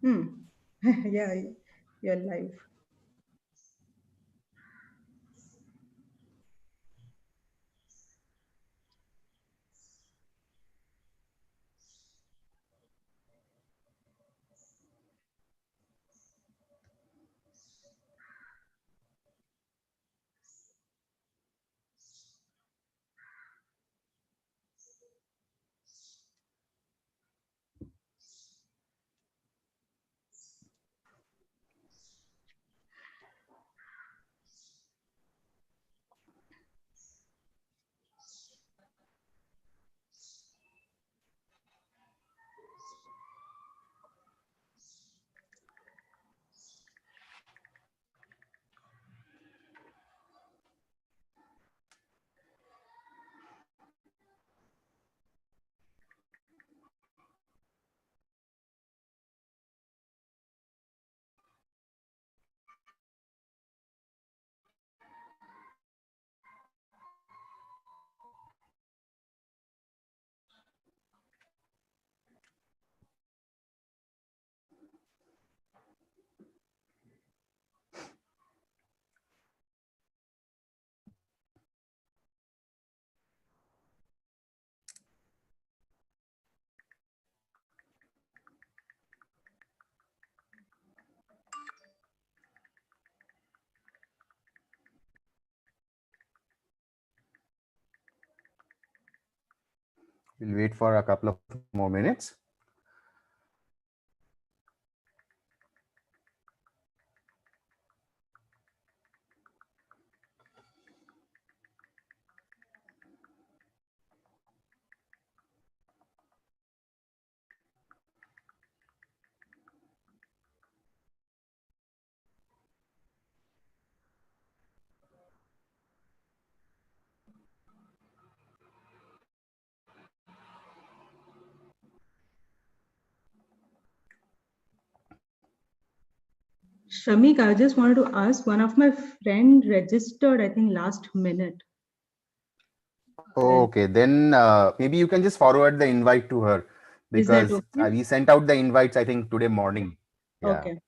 Hmm. Yeah, you're live. We'll wait for a couple of more minutes. Shramik, I just wanted to ask, one of my friend registered, I think last minute. And Okay, then maybe you can just forward the invite to her is that because okay? we sent out the invites, I think, today morning. Yeah. Okay.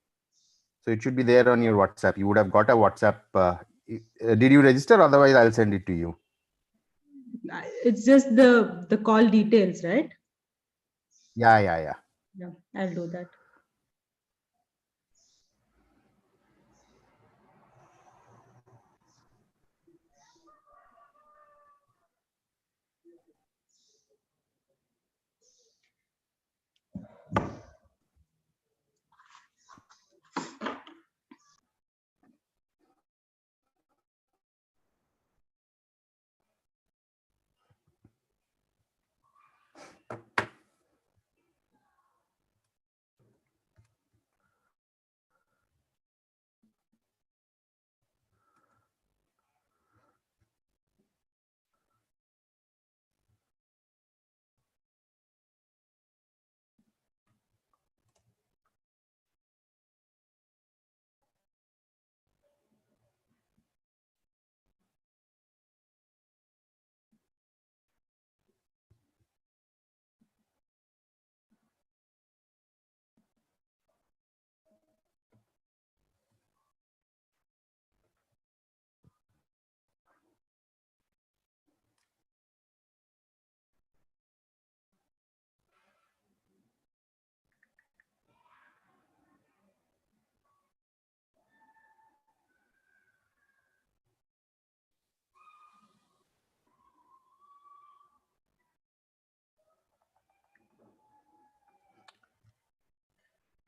So it should be there on your WhatsApp. You would have got a WhatsApp. Did you register? Otherwise, I'll send it to you. It's just the call details, right? Yeah, yeah, yeah. Yeah, I'll do that.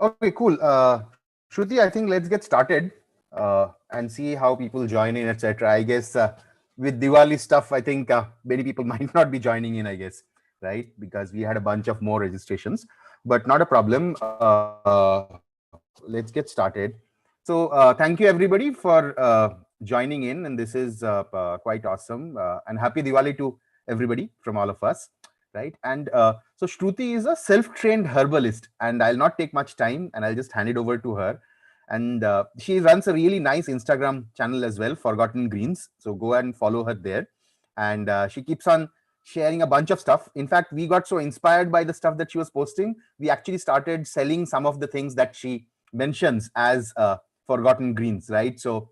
Okay, cool. Shruti, I think let's get started and see how people join in, etc. I guess with Diwali stuff, I think many people might not be joining in, I guess, right? Because we had a bunch of more registrations, but not a problem. Let's get started. So thank you everybody for joining in, and this is quite awesome. And happy Diwali to everybody from all of us, right? And so Shruti is a self-trained herbalist, and I'll not take much time, and I'll just hand it over to her. And she runs a really nice Instagram channel as well, Forgotten Greens. So go and follow her there. And she keeps on sharing a bunch of stuff. In fact, we got so inspired by the stuff that she was posting, we actually started selling some of the things that she mentions as forgotten greens, right? So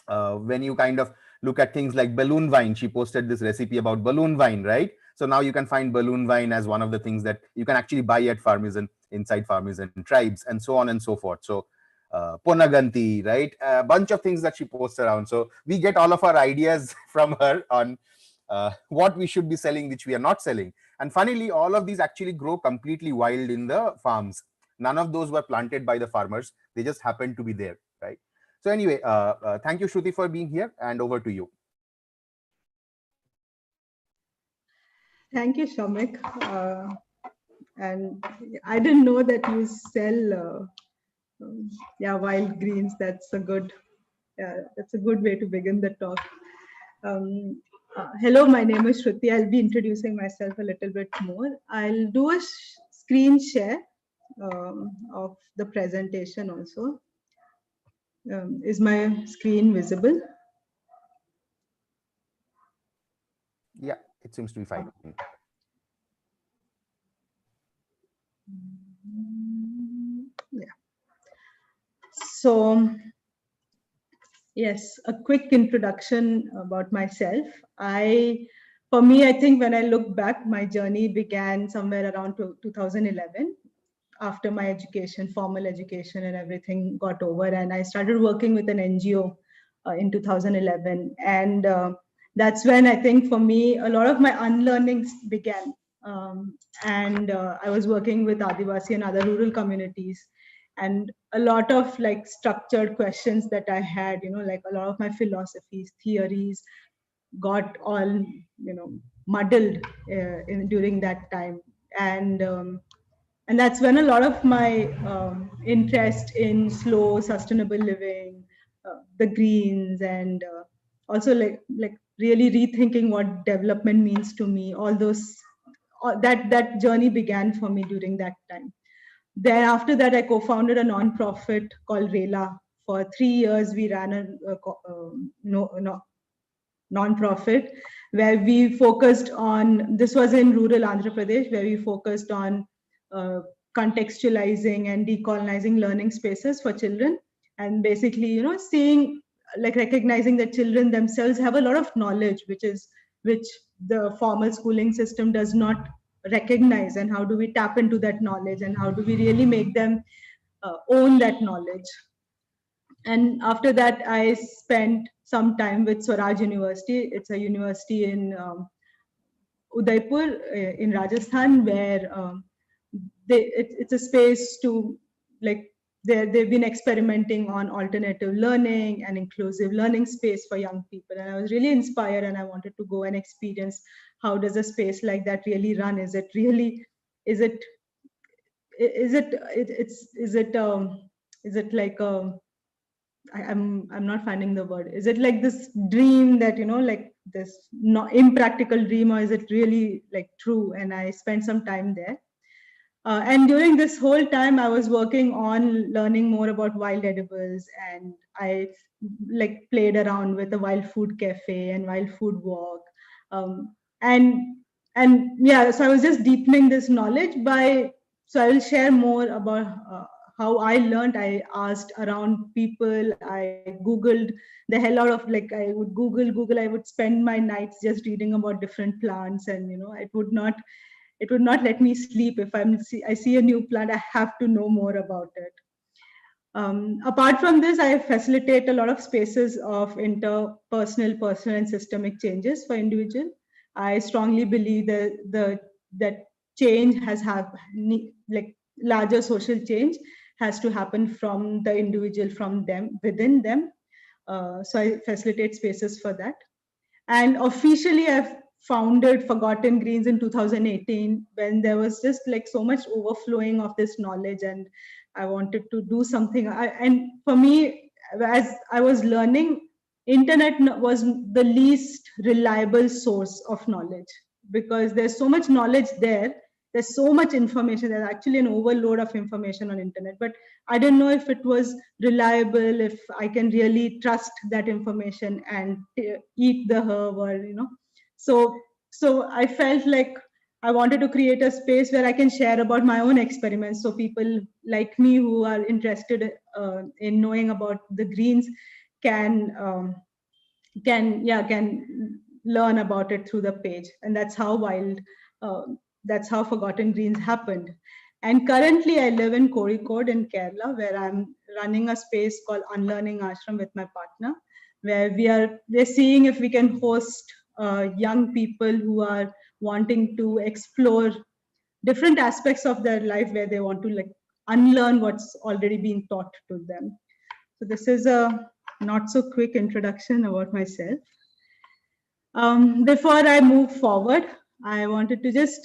when you kind of look at things like balloon wine, she posted this recipe about balloon wine, right? So now you can find balloon wine as one of the things that you can actually buy at farmers and inside farmers and tribes, and so on and so forth. So Ponaganti, right? A bunch of things that she posts around. So we get all of our ideas from her on what we should be selling, which we are not selling. And funnily, all of these actually grow completely wild in the farms. None of those were planted by the farmers. They just happened to be there, right? So anyway, thank you, Shruti, for being here, and over to you. Thank you, Shamik. And I didn't know that you sell, wild greens. That's a good way to begin the talk. Hello, my name is Shruti. I'll be introducing myself a little bit more. I'll do a screen share of the presentation also. Is my screen visible? Yeah, it seems to be fine. Yeah. So, yes, a quick introduction about myself. For me, I think when I look back, my journey began somewhere around 2011, after my education, formal education and everything got over. And I started working with an NGO in 2011. And that's when I think for me, a lot of my unlearnings began. And I was working with Adivasi and other rural communities. And a lot of like structured questions that I had, like a lot of my philosophies, theories got all, muddled during that time. And that's when a lot of my interest in slow sustainable living, the greens, and also like really rethinking what development means to me, all those that journey began for me during that time. Then after that, I co-founded a non-profit called Rela. For 3 years we ran no non-profit where we focused on, this was in rural Andhra Pradesh, where we focused on uh, contextualizing and decolonizing learning spaces for children, and basically, seeing, like recognizing that children themselves have a lot of knowledge which the formal schooling system does not recognize, and how do we tap into that knowledge, and how do we really make them own that knowledge. And after that, I spent some time with Swaraj University. It's a university in Udaipur in Rajasthan, where it's a space to, like, they've been experimenting on alternative learning and inclusive learning space for young people. And I was really inspired, and I wanted to go and experience how does a space like that really run. Is it really, is it is it is it is it like I'm not finding the word. Is it like this dream that, like this not impractical dream, or is it really like true? And I spent some time there. And during this whole time, I was working on learning more about wild edibles, and I like played around with a wild food cafe and wild food walk, um, and yeah. So I was just deepening this knowledge by. So I will share more about how I learned. I asked around people. I googled the hell out of, like, I would Google. I would spend my nights just reading about different plants, and it would not let me sleep. If I see a new plant, I have to know more about it. Apart from this, I facilitate a lot of spaces of interpersonal, personal, and systemic changes for individual. I strongly believe that change like larger social change has to happen from the individual, from them, within them. So I facilitate spaces for that. And officially, I've founded Forgotten Greens in 2018, when there was just like so much overflowing of this knowledge, and I wanted to do something. And for me, as I was learning, internet was the least reliable source of knowledge, because there's so much knowledge there. There's so much information. There's actually an overload of information on internet, but I didn't know if it was reliable, if I can really trust that information and eat the herb, or. So So I felt like I wanted to create a space where I can share about my own experiments, so people like me who are interested in knowing about the greens can can learn about it through the page. And that's how uh, that's how Forgotten Greens happened. And currently I live in Kozhikode in Kerala, where I'm running a space called Unlearning Ashram with my partner, where we're seeing if we can host young people who are wanting to explore different aspects of their life, where they want to like unlearn what's already been taught to them. So this is a not so quick introduction about myself. Before I move forward, I wanted to just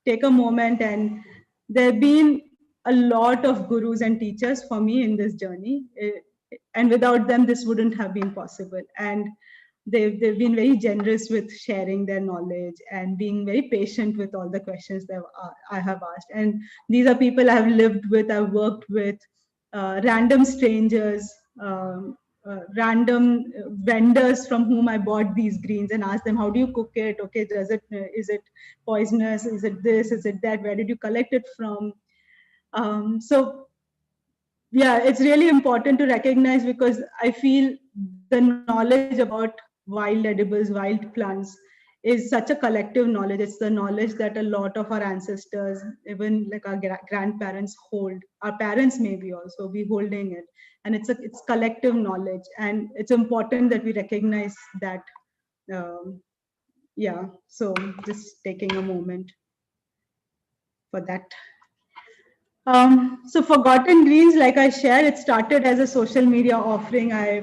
take a moment, and there have been a lot of gurus and teachers for me in this journey, and without them, this wouldn't have been possible. And they've been very generous with sharing their knowledge and being very patient with all the questions that I have asked. And these are people I have lived with, I've worked with, random strangers, random vendors from whom I bought these greens and asked them, how do you cook it? Okay, is it poisonous? Is it this? Is it that? Where did you collect it from? So yeah, it's really important to recognize, because I feel the knowledge about wild edibles, wild plants is such a collective knowledge. It's the knowledge that a lot of our ancestors, even like our grandparents hold. Our parents maybe also be holding it. And it's collective knowledge. And it's important that we recognize that. Um, yeah, so just taking a moment for that. So Forgotten Greens, like I shared, it started as a social media offering. I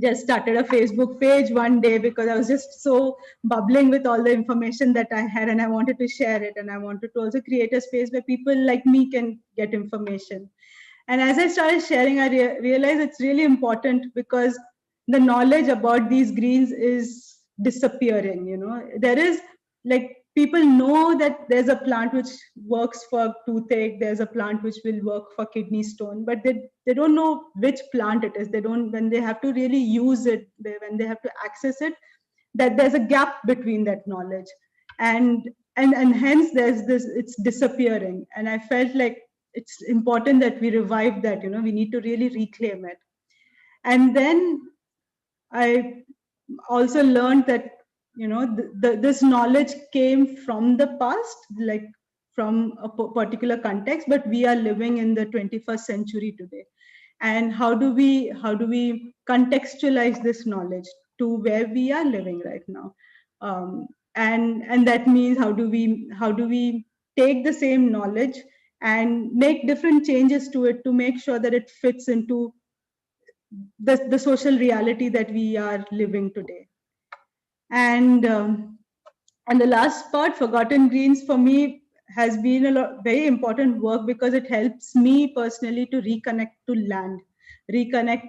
just started a Facebook page one day because I was just so bubbling with all the information that I had, and I wanted to share it. And I wanted to also create a space where people like me can get information. And as I started sharing, I realized it's really important, because the knowledge about these greens is disappearing. You know, there is like, people know that there's a plant which works for toothache, there's a plant which will work for kidney stone, but they don't know which plant it is. They don't, when they have to really use it, when they have to access it, that there's a gap between that knowledge. And hence there's this, it's disappearing. And I felt like it's important that we revive that. You know, we need to really reclaim it. And then I also learned that, you know, this knowledge came from the past, like from a particular context, but we are living in the 21st century today. And how do we contextualize this knowledge to where we are living right now? And that means, how do we take the same knowledge and make different changes to it, to make sure that it fits into the social reality that we are living today. And um, and the last part, Forgotten Greens, for me has been a very important work, because it helps me personally to reconnect to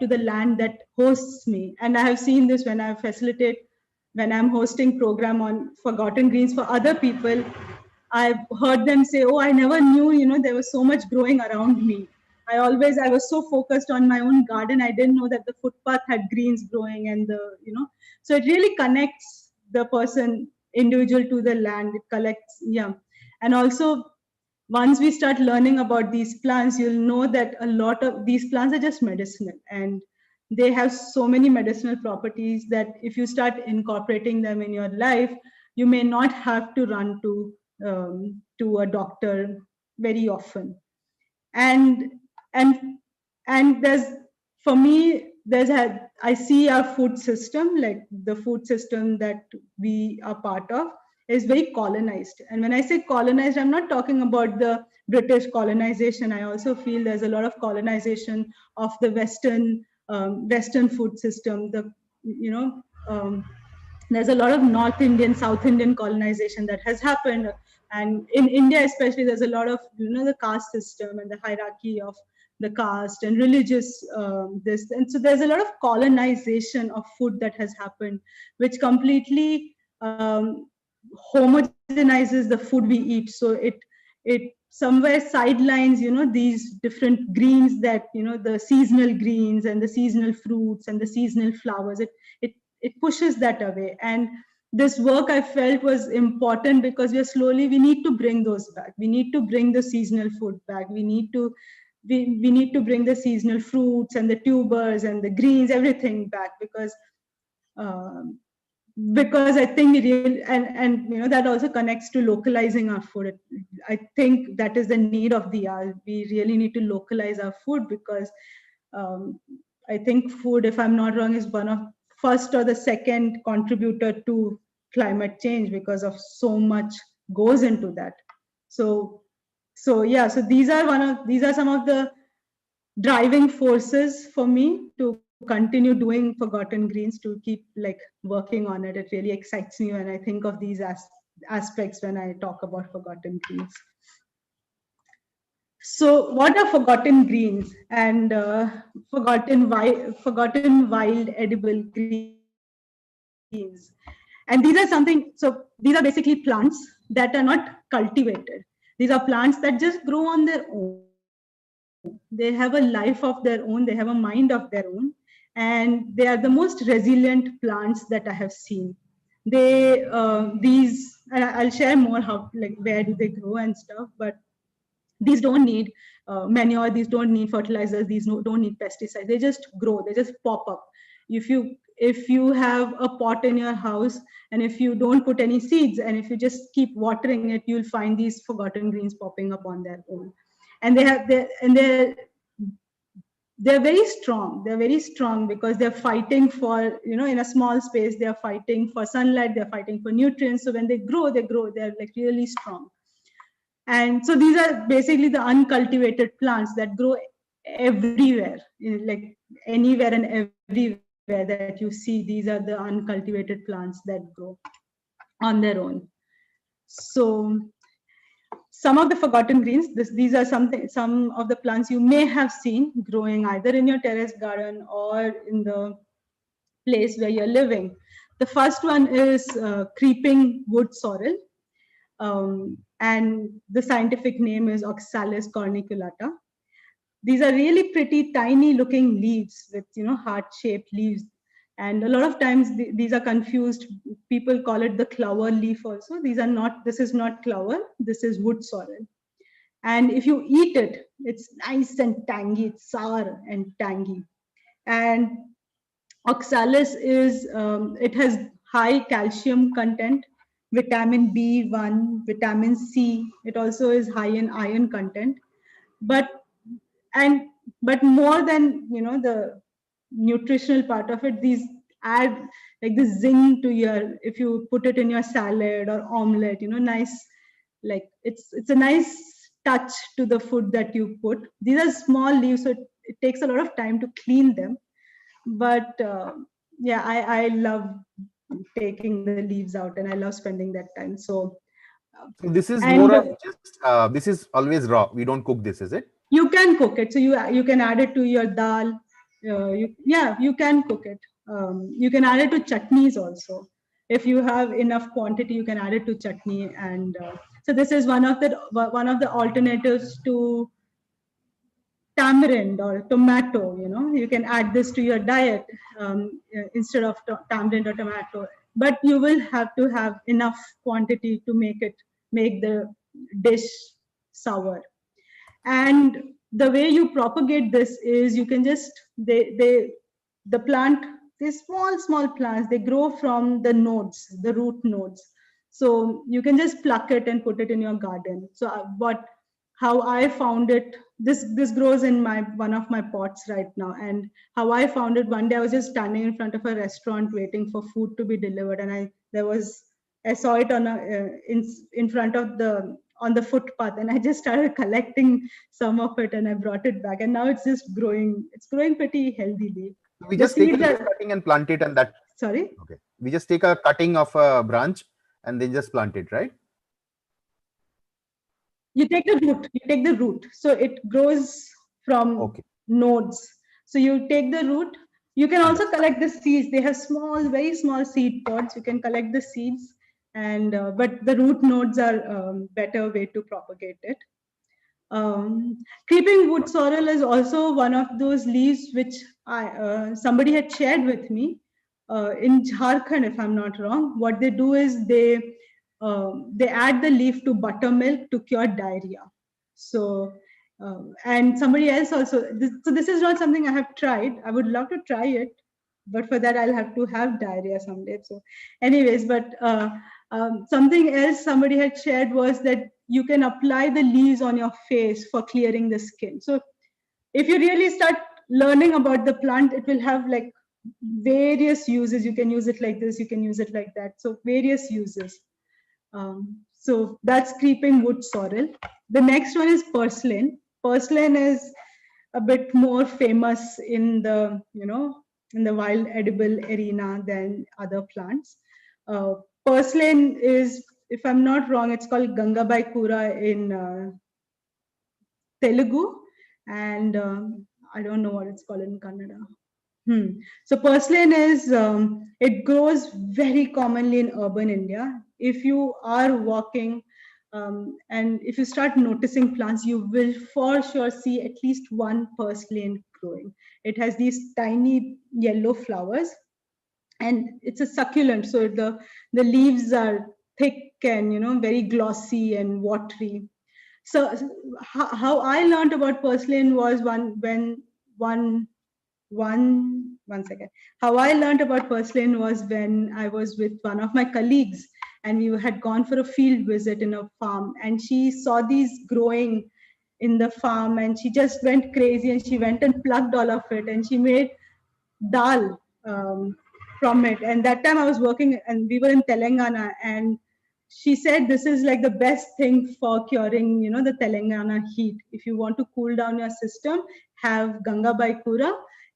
the land that hosts me. And I have seen this when when I'm hosting program on Forgotten Greens for other people. I've heard them say, "Oh, I never knew, you know, there was so much growing around me. I was so focused on my own garden. I didn't know that the footpath had greens growing, and so it really connects the person, individual, to the land. It collects, yeah. And also, once we start learning about these plants, you'll know that a lot of these plants are just medicinal, and they have so many medicinal properties that if you start incorporating them in your life, you may not have to run to a doctor very often. And and and there's, for me, I see our food system, like the food system that we are part of, is very colonized. And when I say colonized, I'm not talking about the British colonization. I also feel there's a lot of colonization of the Western food system. You know um, there's a lot of North Indian, South Indian colonization that has happened. And in India especially, there's a lot of, the caste system and the hierarchy of the caste and religious, this. And so there's a lot of colonization of food that has happened, which completely homogenizes the food we eat. So it somewhere sidelines, these different greens, that, the seasonal greens and the seasonal fruits and the seasonal flowers. It pushes that away. this work I felt was important because we need to bring those back. We need to bring the seasonal food back. We need to bring the seasonal fruits and the tubers and the greens, everything back, um, because I think and that also connects to localizing our food. I think that is the need of the hour. We really need to localize our food because um, I think food, if I'm not wrong, is one of first or the second contributor to climate change because of so much goes into that. So yeah, so these are some of the driving forces for me to continue doing Forgotten Greens, to keep like working on it. It really excites me when I think of these aspects when I talk about Forgotten Greens. So, what are forgotten greens and forgotten wild edible greens? And these are something. So these are basically plants that are not cultivated. These are plants that just grow on their own. They have a life of their own. They have a mind of their own, and they are the most resilient plants that I have seen. I'll share more how, like, where do they grow and stuff, but these don't need manure, these don't need fertilizers, these don't need pesticides. They just grow, they just pop up. If you have a pot in your house, and if you don't put any seeds, and if you just keep watering it, you'll find these forgotten greens popping up on their own. And they're very strong. They're very strong because they're fighting for, in a small space, they're fighting for sunlight, they're fighting for nutrients. So when they grow, they're like really strong. And so these are basically the uncultivated plants that grow everywhere, like anywhere and everywhere that you see. These are the uncultivated plants that grow on their own. So some of the forgotten greens, these are some of the plants you may have seen growing either in your terrace garden or in the place where you're living. The first one is creeping wood sorrel. And the scientific name is Oxalis corniculata. These are really pretty tiny looking leaves with, heart shaped leaves. And a lot of times these are confused. People call it the clover leaf also. This is not clover, this is wood sorrel. And if you eat it, it's nice and tangy, it's sour and tangy. And oxalis it has high calcium content, vitamin B1, vitamin C. It also is high in iron content. But and but more than the nutritional part of it, these add like the zing to your, if you put it in your salad or omelette, nice, like it's a nice touch to the food that you put. These are small leaves, so it takes a lot of time to clean them. But yeah, I love taking the leaves out, and I love spending that time. So this is And more of just this is always raw. We don't cook this, is it? you can cook it, so you can add it to your dal. Yeah, you can cook it. You can add it to chutneys also. If you have enough quantity, you can add it to chutney. And so this is one of the alternatives to tamarind or tomato. You can add this to your diet, instead of tamarind or tomato. But you will have to have enough quantity to make the dish sour. And the way you propagate this is, you can just the plant, these small plants, they grow from the root nodes. So you can just pluck it and put it in your garden. So what how I found it, this grows in my one of my pots right now. And how I found it, one day I was just standing in front of a restaurant waiting for food to be delivered, and I saw it in front of the footpath, and I just started collecting some of it, and I brought it back, and now it's just growing. It's growing pretty healthily. We The just take a seeds leaf are, cutting and plant it, and that. sorry. Okay. We just take a cutting of a branch and then just plant it, right? You take the root. You take the root. So it grows from Okay. nodes. So you take the root. You can also Understood. collect the seeds. They have very small seed pods. You can collect the seeds, and but the root nodes are better way to propagate it. Creeping wood sorrel is also one of those leaves which somebody had shared with me. in Jharkhand, if I'm not wrong, what they do is they add the leaf to buttermilk to cure diarrhea. So and somebody else also. So this is not something I have tried. I would love to try it, but for that I'll have to have diarrhea someday. So, anyways, but something else somebody had shared was that you can apply the leaves on your face for clearing the skin. So if you really start learning about the plant, it will have like various uses. You can use it like this, you can use it like that. So various uses. So that's creeping wood sorrel. The next one is purslane. Purslane is a bit more famous in the, in the wild edible arena than other plants. Purslane is, if I'm not wrong, it's called Gangabai Kura in Telugu, and I don't know what it's called in Kannada. So purslane is, it grows very commonly in urban India. If you are walking and if you start noticing plants, you will for sure see at least one purslane growing. It has these tiny yellow flowers, and it's a succulent. So the leaves are thick and very glossy and watery. So how I learned about purslane was one one second. How I learned about purslane was when I was with one of my colleagues, and we had gone for a field visit in a farm, and she saw these growing in the farm, and she just went crazy, and she went and plucked all of it, and she made dal from it. And that time I was working, and we were in Telangana, and she said this is like the best thing for curing, the Telangana heat. If you want to cool down your system, have Gangabai Kura,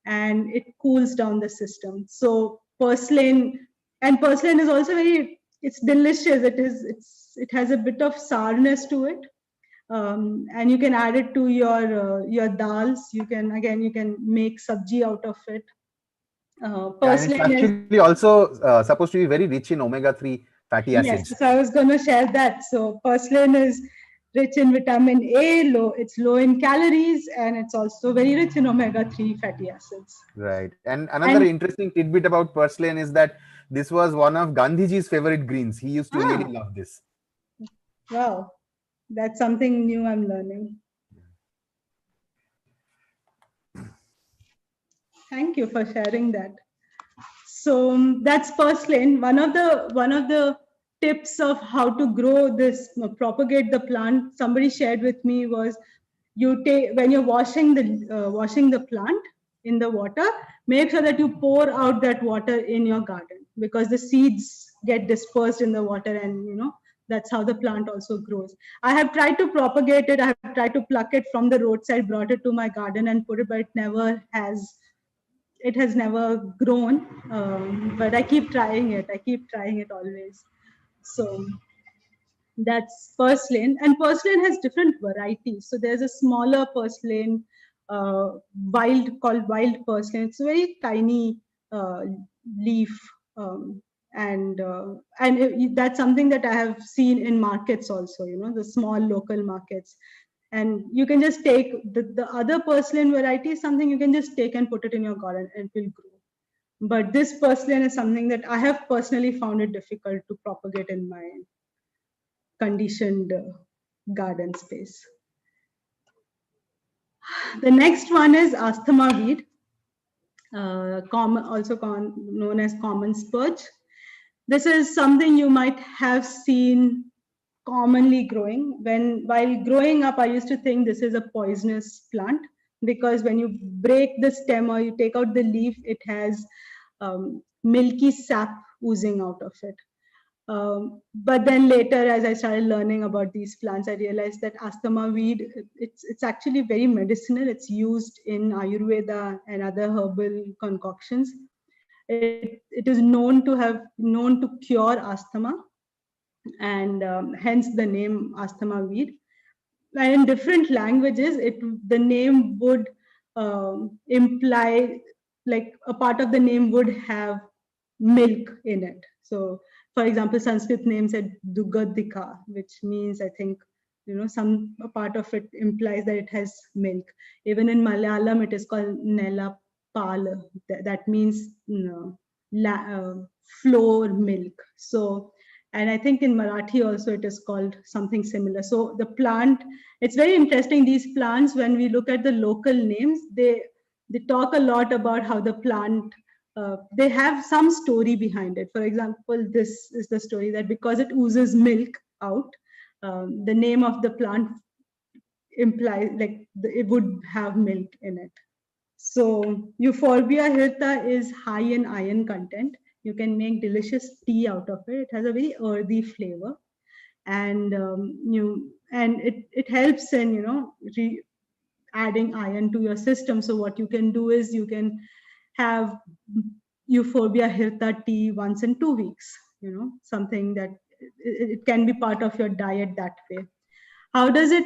and it cools down the system. So purslane, and purslane is also it's delicious. It has a bit of sourness to it. And you can add it to your dals. You can make sabji out of it. Yeah, and it's Purslane is, actually also supposed to be very rich in omega-3 fatty yes. acids. So I was going to share that. So purslane is rich in vitamin A. It's low in calories, and it's also very rich in omega-3 fatty acids. Right. And another And interesting tidbit about purslane is that this was one of Gandhiji's favorite greens. He used to really ah, love this. wow, that's something new I'm learning. Thank you for sharing that. So that's purslane. One of the tips of how to grow this, propagate the plant, somebody shared with me was, you take, when you're washing the plant in the water, make sure that you pour out that water in your garden, because the seeds get dispersed in the water, and that's how the plant also grows. I have tried to propagate it. I have tried to pluck it from the roadside, brought it to my garden and put it, but it has never grown. But I keep trying it. I keep trying it always. So that's purslane, and purslane has different varieties. So there's a smaller purslane, called wild purslane. It's a very tiny uh, leaf, um, and that's something that I have seen in markets also. The small local markets. And you can just take the other purslane variety is something you can just take and put it in your garden and it will grow. But this purslane is something that I have personally found it difficult to propagate in my conditioned garden space. The next one is asthma weed, known as common spurge. This is something you might have seen commonly growing. While growing up, I used to think this is a poisonous plant, because when you break the stem or you take out the leaf, it has milky sap oozing out of it. But then later, as I started learning about these plants, I realized that asthma weed, it's actually very medicinal. It's used in Ayurveda and other herbal concoctions. It is known to cure asthma, and hence the name asthma weed. And in different languages, the name would imply, like, a part of the name would have milk in it. So for example, Sanskrit name said Dugadika, which means, I think, some a part of it implies that it has milk. Even in Malayalam, it is called Nella Pal. That means, flour milk. So, and I think in Marathi also it is called something similar. So the plant, it's very interesting. These plants, when we look at the local names, they talk a lot about how the plant, they have some story behind it. For example, this is the story that because it oozes milk out, the name of the plant implies like it would have milk in it. So Euphorbia hirta is high in iron content. You can make delicious tea out of it. It has a very earthy flavor, and it helps in adding iron to your system. So what you can do is you can have Euphorbia hirta tea once in 2 weeks. Something that it can be part of your diet that way. How does it?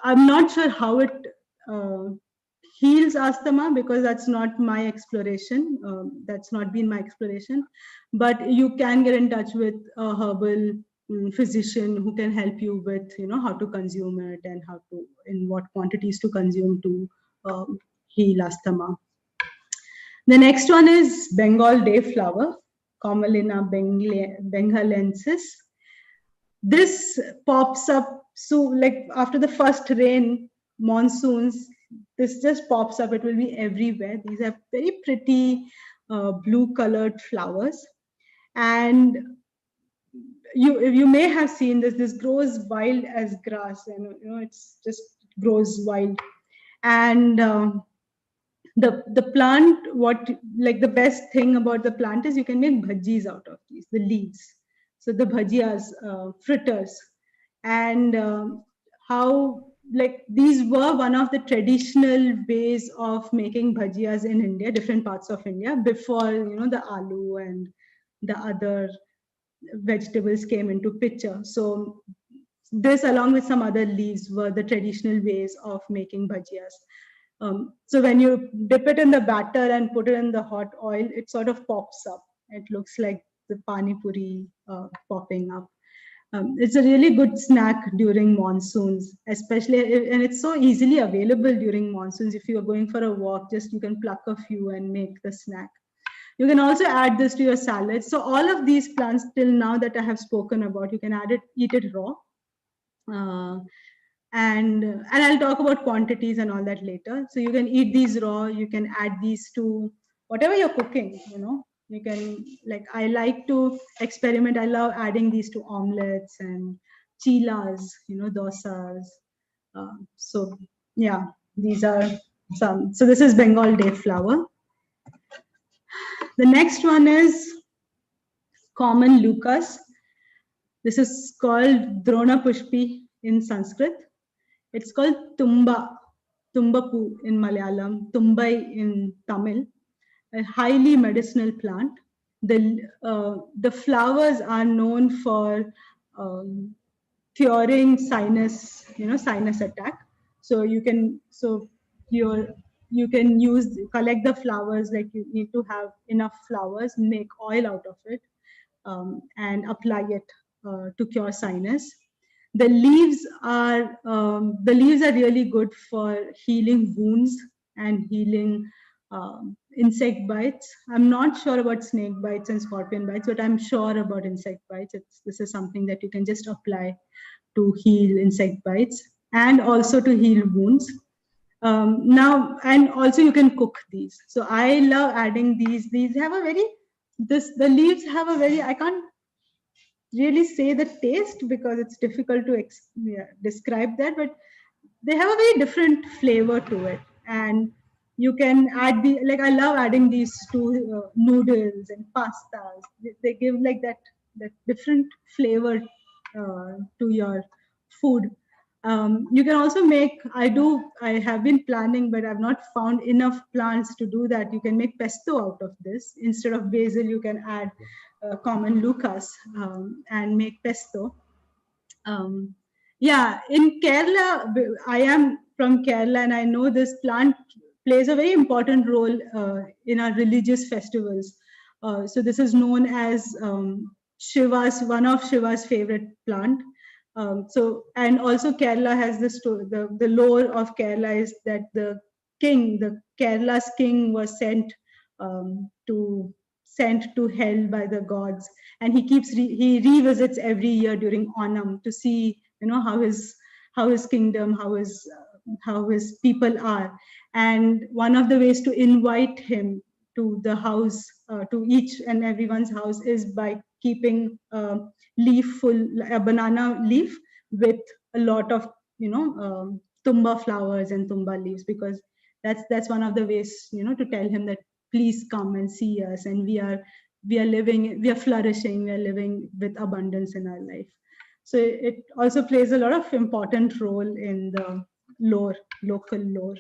I'm not sure how it uh, heals asthma because that's not my exploration. That's not been my exploration. But you can get in touch with a herbal physician who can help you with how to consume it and how to in what quantities to consume to heal asthma. The next one is Bengal day flower, Commelina bengalensis. This pops up, so like after the first rain, monsoons, this just pops up. It will be everywhere. These are very pretty blue colored flowers, and you may have seen this grows wild as grass, and it's just grows wild. And the plant, what like the best thing about the plant is you can make bhajis out of these, the leaves. So the bhajias, fritters. And how like these were one of the traditional ways of making bhajias in India, different parts of India, before the aloo and the other vegetables came into picture. So this, along with some other leaves, were the traditional ways of making bhajias. So when you dip it in the batter and put it in the hot oil, it sort of pops up. It looks like the pani puri popping up. It's a really good snack during monsoons, especially, and it's so easily available during monsoons. If you are going for a walk, just you can pluck a few and make the snack. You can also add this to your salad. So all of these plants till now that I have spoken about, you can add it, eat it raw. Uh, and I'll talk about quantities and all that later. So you can eat these raw. You can add these to whatever you're cooking. You can, like, I like to experiment. I love adding these to omelets and chilas, dosas. So yeah, these are some. So this is Bengal day flower. The next one is common Lucas. This is called Drona Pushpi in Sanskrit. It's called Tumbapu in Malayalam, Tumbai in Tamil, a highly medicinal plant. The flowers are known for curing sinus attack. So you can collect the flowers, like you need to have enough flowers, make oil out of it, and apply it to cure sinus. The leaves are really good for healing wounds and healing insect bites. I'm not sure about snake bites and scorpion bites, but I'm sure about insect bites. This is something that you can just apply to heal insect bites and also to heal wounds. Now, and also you can cook these. So I love adding these. These have a very, the leaves have a very, I can't really say the taste because it's difficult to describe that, but they have a very different flavor to it. And you can add like I love adding these to noodles and pastas. They give like that different flavor to your food. You can also make, I have been planning, but I've not found enough plants to do that. You can make pesto out of this. Instead of basil, you can add common Lucas and make pesto. Yeah, in Kerala, I am from Kerala, and I know this plant plays a very important role in our religious festivals. So this is known as one of Shiva's favorite plant. And also Kerala has the lore of Kerala is that the Kerala's king was sent to sent to hell by the gods, and he revisits every year during Onam to see, how his kingdom, how his people are. And one of the ways to invite him to the house, to each and everyone's house, is by keeping a banana leaf with a lot of, tumba flowers and tumba leaves, because that's one of the ways, to tell him that please come and see us, and we are flourishing, we are living with abundance in our life. So it also plays a lot of important role in the lore, local lore.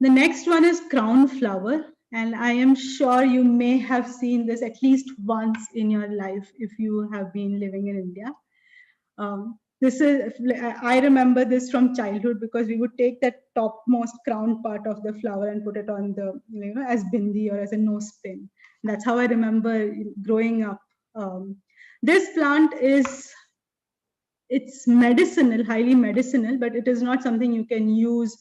The next one is crown flower, and I am sure you may have seen this at least once in your life if you have been living in India. This is, I remember this from childhood, because we would take that topmost crown part of the flower and put it on the, as bindi or as a nose pin. That's how I remember growing up. This plant it's medicinal, highly medicinal, but it is not something you can use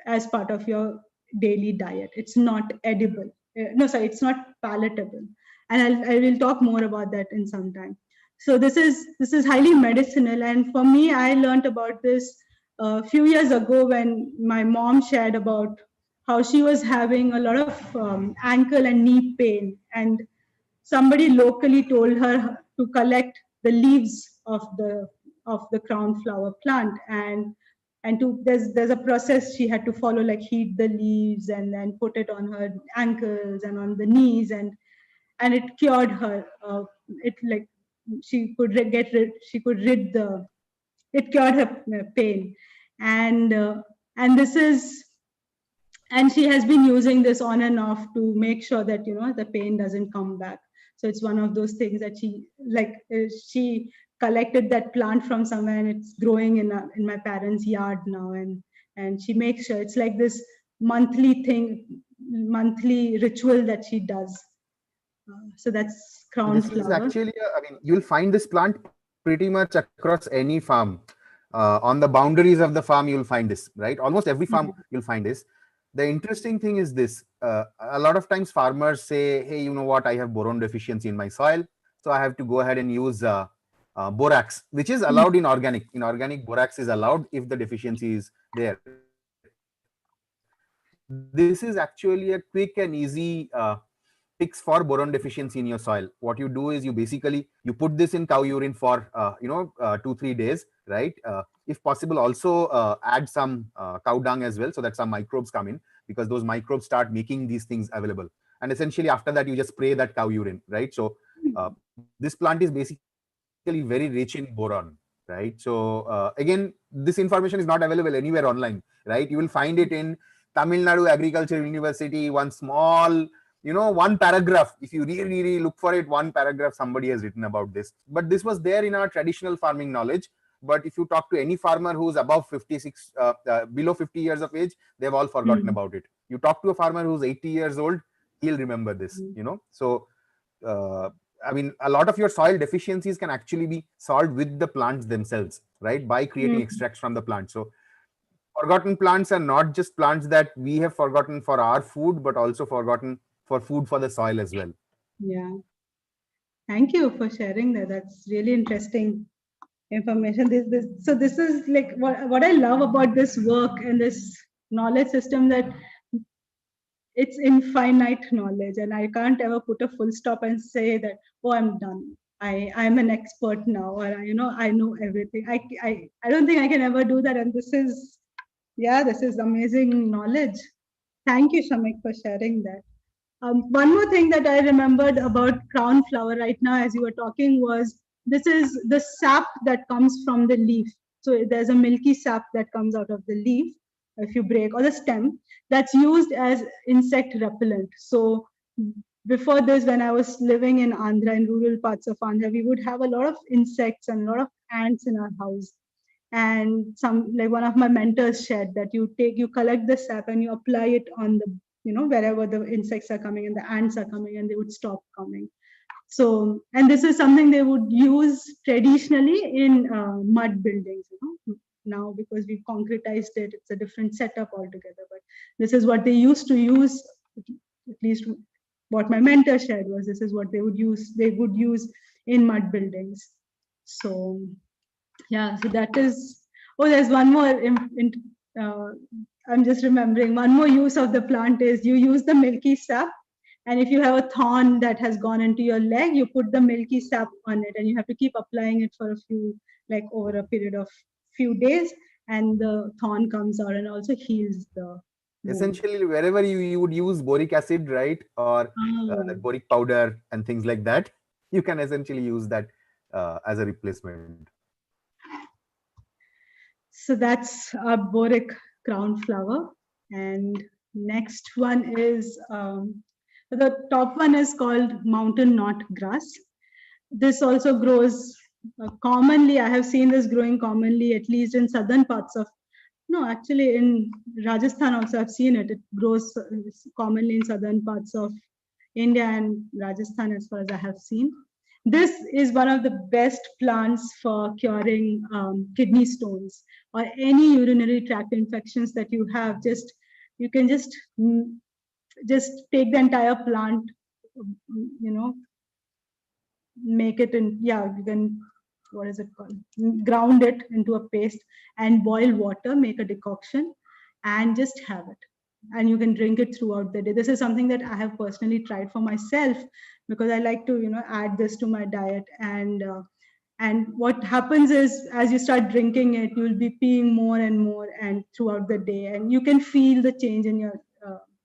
as part of your daily diet. It's not edible. No, sorry, it's not palatable. And I will talk more about that in some time. So this is highly medicinal, and for me, I learned about this a few years ago when my mom shared about how she was having a lot of ankle and knee pain, and somebody locally told her to collect the leaves of the crown flower plant, and to there's a process she had to follow, like heat the leaves and then put it on her ankles and on the knees, and it cured her. It like she could get rid she could rid the it cured her pain, and this is and she has been using this on and off to make sure that the pain doesn't come back. So it's one of those things that she collected that plant from somewhere, and it's growing in my parents' yard now, and she makes sure it's like this monthly ritual that she does. So that's crown This is flower. actually, I mean, you'll find this plant pretty much across any farm. On the boundaries of the farm, you'll find this, right? Almost every farm, Yeah. you'll find this. The interesting thing is this: a lot of times farmers say, "Hey, you know what? I have boron deficiency in my soil, so I have to go ahead and use borax, which is allowed in organic. In organic, borax is allowed if the deficiency is there. This is actually a quick and easy fix for boron deficiency in your soil. What you do is you put this in cow urine for 2-3 days, right? If possible, also add some cow dung as well, so that some microbes come in, because those microbes start making these things available. And essentially, after that, you just spray that cow urine, right? So this plant is basically very rich in boron, right? So again, this information is not available anywhere online, right? You will find it in Tamil Nadu Agriculture University, one small, one paragraph. If you really look for it, one paragraph somebody has written about this. But this was there in our traditional farming knowledge. But if you talk to any farmer who's above 56, below 50 years of age, they've all forgotten about it. You talk to a farmer who's 80 years old, he'll remember this. So, I mean, a lot of your soil deficiencies can actually be solved with the plants themselves, right? By creating extracts from the plant. So, forgotten plants are not just plants that we have forgotten for our food, but also forgotten for food for the soil as well. Yeah. Thank you for sharing that. That's really interesting information. So this is like what I love about this work and this knowledge system, that it's infinite knowledge, and I can't ever put a full stop and say that, oh, I'm done. I'm an expert now, or I know everything. I don't think I can ever do that. And this is amazing knowledge. Thank you, Shamik, for sharing that. One more thing that I remembered about crown flower right now as you were talking was, this is the sap that comes from the leaf. So there's a milky sap that comes out of the leaf if you break, or the stem, that's used as insect repellent. So before this, when I was living in Andhra, in rural parts of Andhra, we would have a lot of insects and a lot of ants in our house. And one of my mentors shared that you collect the sap and you apply it on the, wherever the insects are coming and the ants are coming, and they would stop coming. So, and this is something they would use traditionally in mud buildings. Now, because we've concretized it, it's a different setup altogether, but this is what they used to use at least what my mentor shared was this is what they would use in mud buildings. So yeah, so that is. Oh, there's one more. Uh, I'm just remembering one more use of the plant is you use the milky sap, and if you have a thorn that has gone into your leg, you put the milky sap on it, and you have to keep applying it for a few, like over a period of few days, and the thorn comes out and also heals the wound. Essentially, wherever you would use boric acid, right, or Oh. that boric powder and things like that, you can essentially use that as a replacement. So that's our boric crown flower. And next one is the top one is called mountain knot grass. This also grows commonly. I have seen this growing commonly, at least in southern parts of. No, actually, in Rajasthan also I've seen it. It grows commonly in southern parts of India and Rajasthan, as far as I have seen. This is one of the best plants for curing kidney stones or any urinary tract infections that you have. You can just take the entire plant, you know, make it in, yeah, you can, what is it called, ground it into a paste and boil water, make a decoction, and just have it, and you can drink it throughout the day. This is something that I have personally tried for myself, because I like to, add this to my diet. And what happens is, as you start drinking it, you'll be peeing more and more and throughout the day, and you can feel the change in your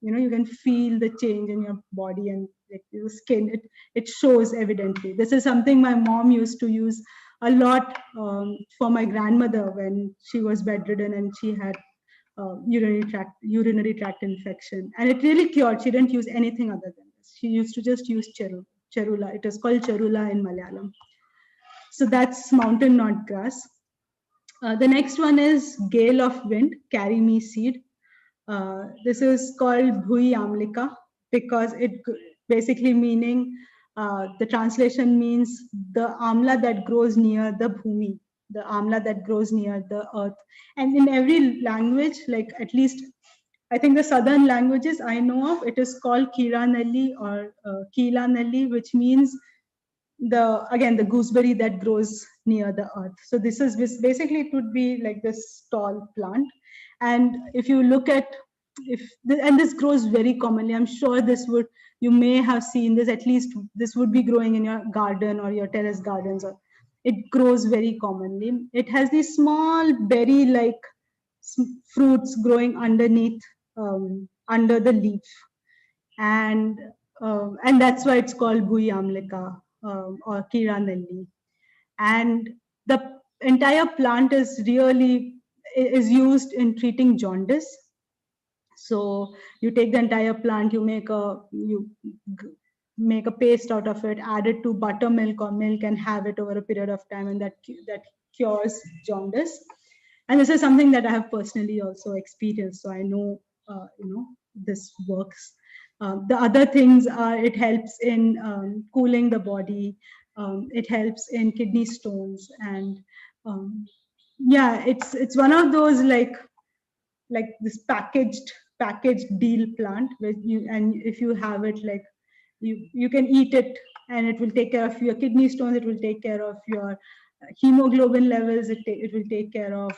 you can feel the change in your body, and like your skin, it shows evidently. This is something my mom used to use a lot for my grandmother when she was bedridden and she had urinary tract infection, and it really cured. She didn't use anything other than this. She used to just use cherula. It is called cherula in Malayalam. So that's mountain knot grass. The next one is gale of wind, carry me seed. This is called Bhui Amlika because it basically meaning, the translation means the amla that grows near the bhumi, the amla that grows near the earth. And in every language, like at least I think the southern languages I know of, it is called Kiranali or Kilanali, which means the gooseberry that grows near the earth. So this is basically, it would be like this tall plant. And if you look at, and this grows very commonly, I'm sure you may have seen this, at least this would be growing in your garden or your terrace gardens, or it grows very commonly. It has these small berry like fruits growing underneath, under the leaf, and that's why it's called Bhui Amlika, or Kira Nelli. And the entire plant is used in treating jaundice. So you take the entire plant, make a paste out of it, add it to buttermilk or milk, and have it over a period of time, and that cures jaundice. And this is something that I have personally also experienced, so I know, this works. The other things are, it helps in cooling the body. It helps in kidney stones, and yeah, it's one of those like this packaged deal plant where and if you have it, like you can eat it, and it will take care of your kidney stones, it will take care of your hemoglobin levels, it will take care of,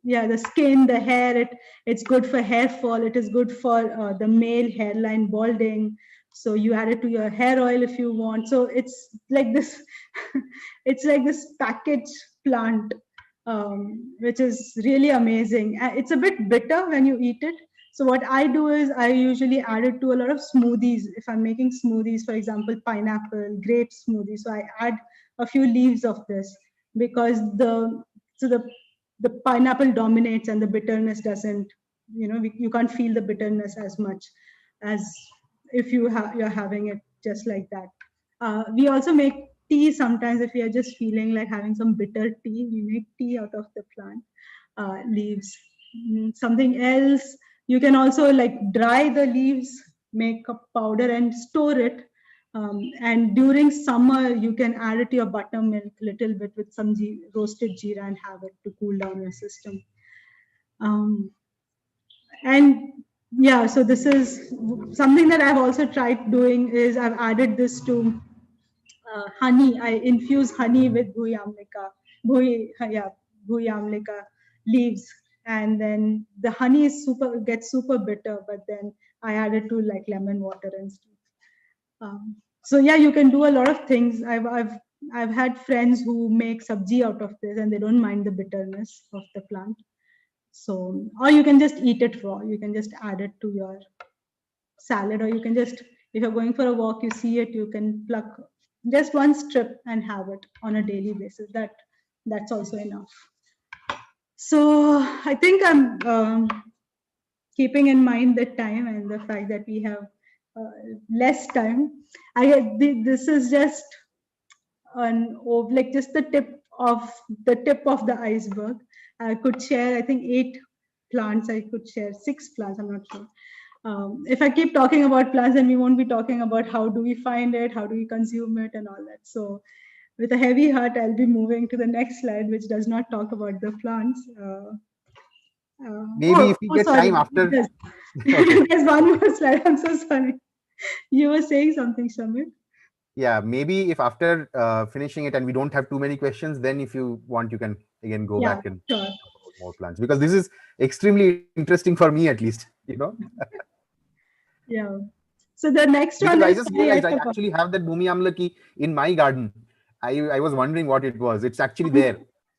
yeah, the skin, the hair. It's good for hair fall, it is good for the male hairline balding. So you add it to your hair oil if you want. So it's like this it's like this packaged plant, which is really amazing. It's a bit bitter when you eat it. So what I do is I usually add it to a lot of smoothies. If I'm making smoothies, for example, pineapple, grape smoothie, so I add a few leaves of this, because the pineapple dominates and the bitterness doesn't, you can't feel the bitterness as much as if you're having it just like that. We also make tea sometimes. If we are just feeling like having some bitter tea, we make tea out of the plant leaves. Something else, you can also like dry the leaves, make a powder and store it. And during summer, you can add it to your buttermilk a little bit with some roasted jeera and have it to cool down your system. Um, and yeah, so this is something that I've also tried doing is I've added this to honey. I infuse honey with yeah, bhuyamlika leaves, and then the honey is gets super bitter. But then I added to like lemon water and stuff. So yeah, you can do a lot of things. I've had friends who make sabji out of this, and they don't mind the bitterness of the plant. So, or you can just eat it raw. You can just add it to your salad, or you can just, if you're going for a walk, you see it, you can pluck just one strip and have it on a daily basis. That's also enough. So I think I'm keeping in mind the time and the fact that we have uh, less time. This is just like just the tip of the iceberg. I could share, I think, 8 plants. I could share 6 plants. I'm not sure. If I keep talking about plants, then we won't be talking about how do we find it, how do we consume it, and all that. So, with a heavy heart, I'll be moving to the next slide, which does not talk about the plants. Maybe if we Oh, get sorry. time after. There's, Okay. there's one more slide. I'm so sorry. You were saying something, Shamir. Yeah, maybe if after finishing it and we don't have too many questions, then if you want, you can again go Yeah, back and sure. talk about more plants, because this is extremely interesting for me, at least. Yeah. So the next Because one I is, just sorry, I realized I forgot. actually have that Bhumi Amlaki in my garden. I was wondering what it was. It's actually there.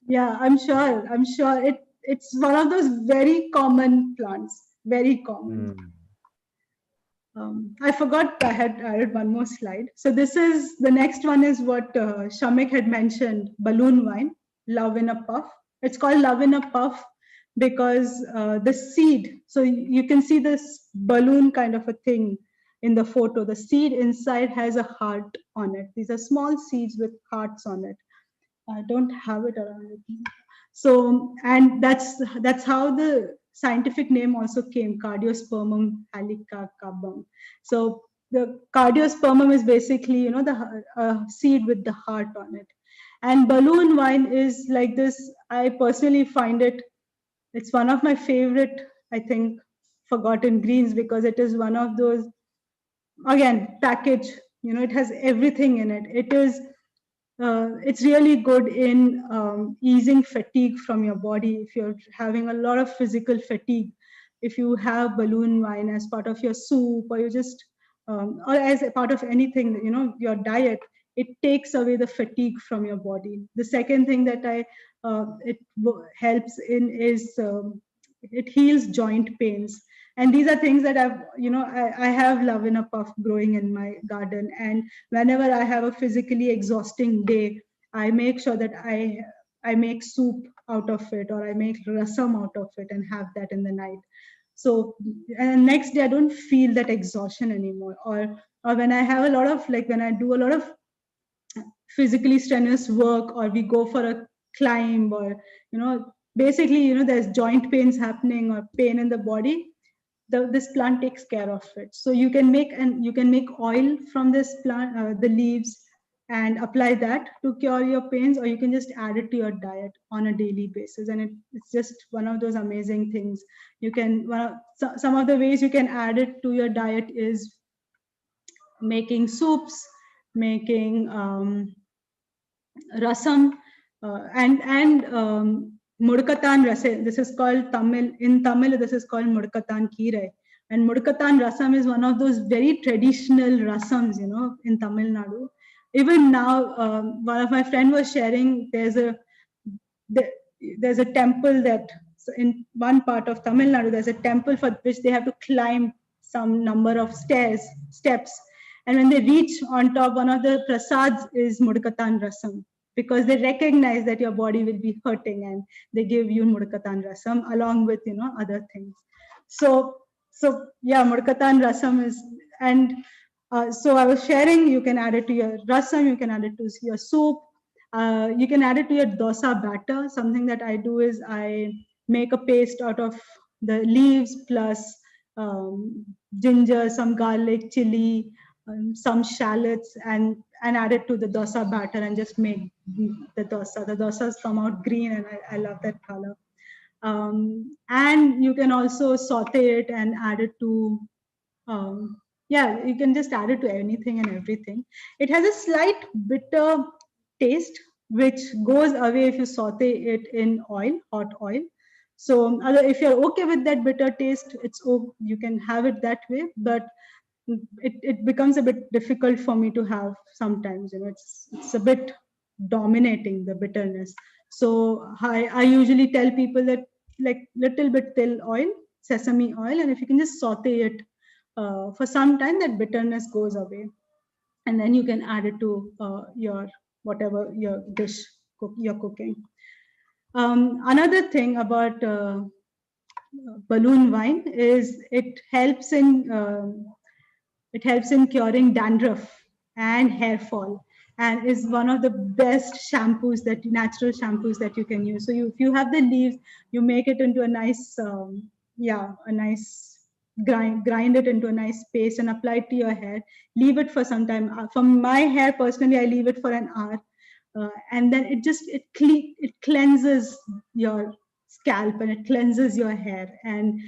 Yeah, I'm sure. I'm sure it's one of those very common plants. Very common. Hmm. I forgot I had added one more slide. So this is the next one is what Shamik had mentioned, balloon wine, love in a puff. It's called love in a puff because the seed, so you can see this balloon kind of a thing in the photo. The seed inside has a heart on it. These are small seeds with hearts on it. I don't have it around with me. So, and that's how the scientific name also came, Cardiospermum halicacabum. So the cardiospermum is basically, the seed with the heart on it. And balloon wine is like this. I personally find it's one of my favorite, I think, forgotten greens because it is one of those, again, package, it has everything in it. It's really good in easing fatigue from your body. If you're having a lot of physical fatigue, if you have balloon wine as part of your soup, or you just, or as a part of anything, your diet, it takes away the fatigue from your body. The second thing that it helps in is it heals joint pains. And these are things that I have love in a puff growing in my garden. And whenever I have a physically exhausting day, I make sure that I make soup out of it, or I make rasam out of it and have that in the night. So, and next day I don't feel that exhaustion anymore. Or when I have a lot of, like, when I do a lot of physically strenuous work, or we go for a climb, or basically, there's joint pains happening or pain in the body, this plant takes care of it. So you can make oil from this plant, the leaves, and apply that to cure your pains, or you can just add it to your diet on a daily basis. And it's just one of those amazing things. You can some of the ways you can add it to your diet is making soups, making rasam, and mudkatan rasa. This is called Tamil. In Tamil, this is called mudkatan kire. And mudkatan rasam is one of those very traditional rasams, in Tamil Nadu. Even now, one of my friend was sharing. There, there's a temple that, so in one part of Tamil Nadu, there's a temple for which they have to climb some number of steps. And when they reach on top, one of the prasads is mudkatan rasam, because they recognize that your body will be hurting, and they give you mudkatan rasam along with, other things. So, so yeah, mudkatan rasam is, and so I was sharing, you can add it to your rasam, you can add it to your soup, you can add it to your dosa batter. Something that I do is I make a paste out of the leaves plus ginger, some garlic, chili, some shallots, and add it to the dosa batter and just make the dosa. The dosas come out green, and I love that color. And you can also saute it and add it to, yeah, you can just add it to anything and everything. It has a slight bitter taste, which goes away if you saute it in oil, hot oil. So if you're okay with that bitter taste, you can have it that way. But it becomes a bit difficult for me to have sometimes. It's a bit dominating, the bitterness. So I usually tell people that, like, little bit till oil, sesame oil, and if you can just saute it for some time, that bitterness goes away, and then you can add it to your whatever your dish you're cooking. Another thing about balloon wine is it helps in curing dandruff and hair fall, and is one of the best natural shampoos that you can use. So if you have the leaves, you make it into a nice, a nice grind it into a nice paste and apply it to your hair. Leave it for some time. For my hair personally, I leave it for an hour, and then it cleanses your scalp and it cleanses your hair, and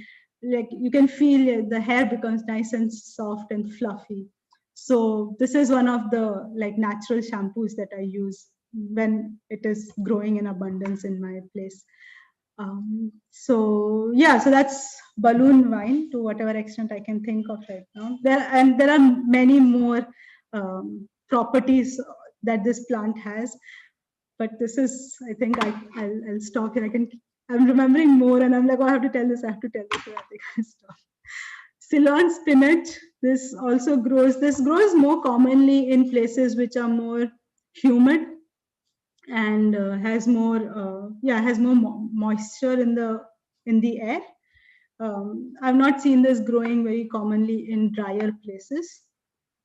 like you can feel the hair becomes nice and soft and fluffy. So this is one of the like natural shampoos that I use when it is growing in abundance in my place. So yeah, so that's balloon wine to whatever extent I can think of right now. There are many more properties that this plant has, but this is, I think I'll stop here. I'm remembering more, and I'm like, oh, I have to tell this. I have to tell this. So I think I'll stop. Ceylon spinach. This also grows. This grows more commonly in places which are more humid and has more moisture in the air. I've not seen this growing very commonly in drier places.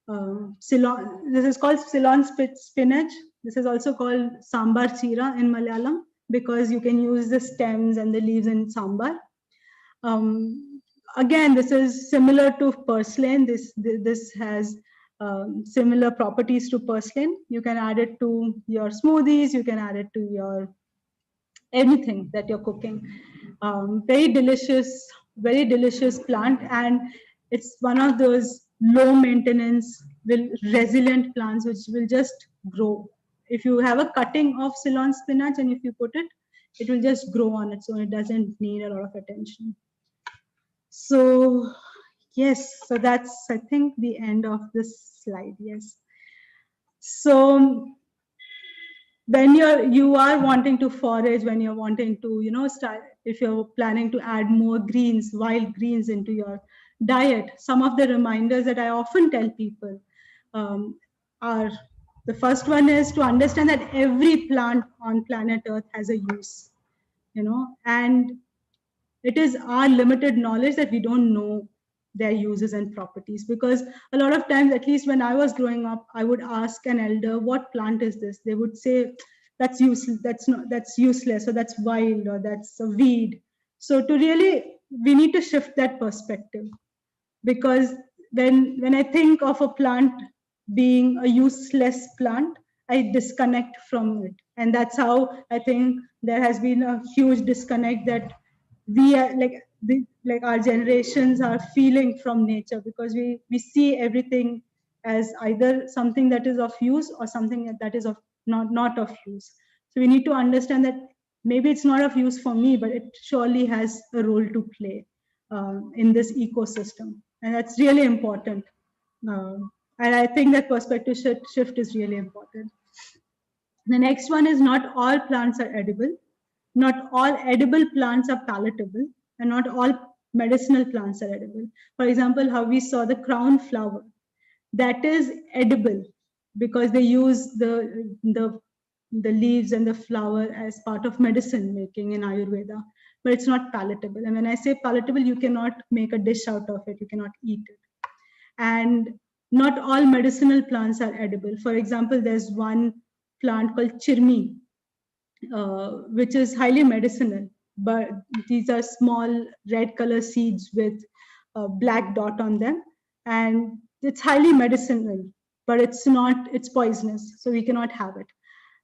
This is called Ceylon spinach. This is also called sambar chira in Malayalam, because you can use the stems and the leaves in sambar. Again, this is similar to purslane. This has similar properties to purslane. You can add it to your smoothies. You can add it to your anything that you're cooking. Very delicious plant, and it's one of those low maintenance, resilient plants which will just grow. If you have a cutting of Ceylon spinach and if you put it, it will just grow on its own. It doesn't need a lot of attention. So yes, so that's, I think, the end of this slide. Yes. So when you are wanting to forage, when you're wanting to start, if you're planning to add more wild greens into your diet, some of the reminders that I often tell people are, the first one is to understand that every plant on planet Earth has a use, and it is our limited knowledge that we don't know their uses and properties. Because a lot of times, at least when I was growing up, I would ask an elder, what plant is this? They would say, that's useless, that's useless, or that's wild, or that's a weed. So we need to shift that perspective, because when I think of a plant being a useless plant, I disconnect from it. And that's how I think there has been a huge disconnect that we are like our generations are feeling from nature, because we see everything as either something that is of use or something that is of not of use. So we need to understand that maybe it's not of use for me, but it surely has a role to play in this ecosystem, and that's really important. And I think that perspective shift is really important. The next one is, not all plants are edible, not all edible plants are palatable, and not all medicinal plants are edible. For example, how we saw the crown flower, that is edible because they use the leaves and the flower as part of medicine making in Ayurveda, but it's not palatable. And when I say palatable, you cannot make a dish out of it, you cannot eat it. And not all medicinal plants are edible. For example, there's one plant called chirmi, which is highly medicinal, but these are small red color seeds with a black dot on them, and it's highly medicinal, but it's poisonous, so we cannot have it.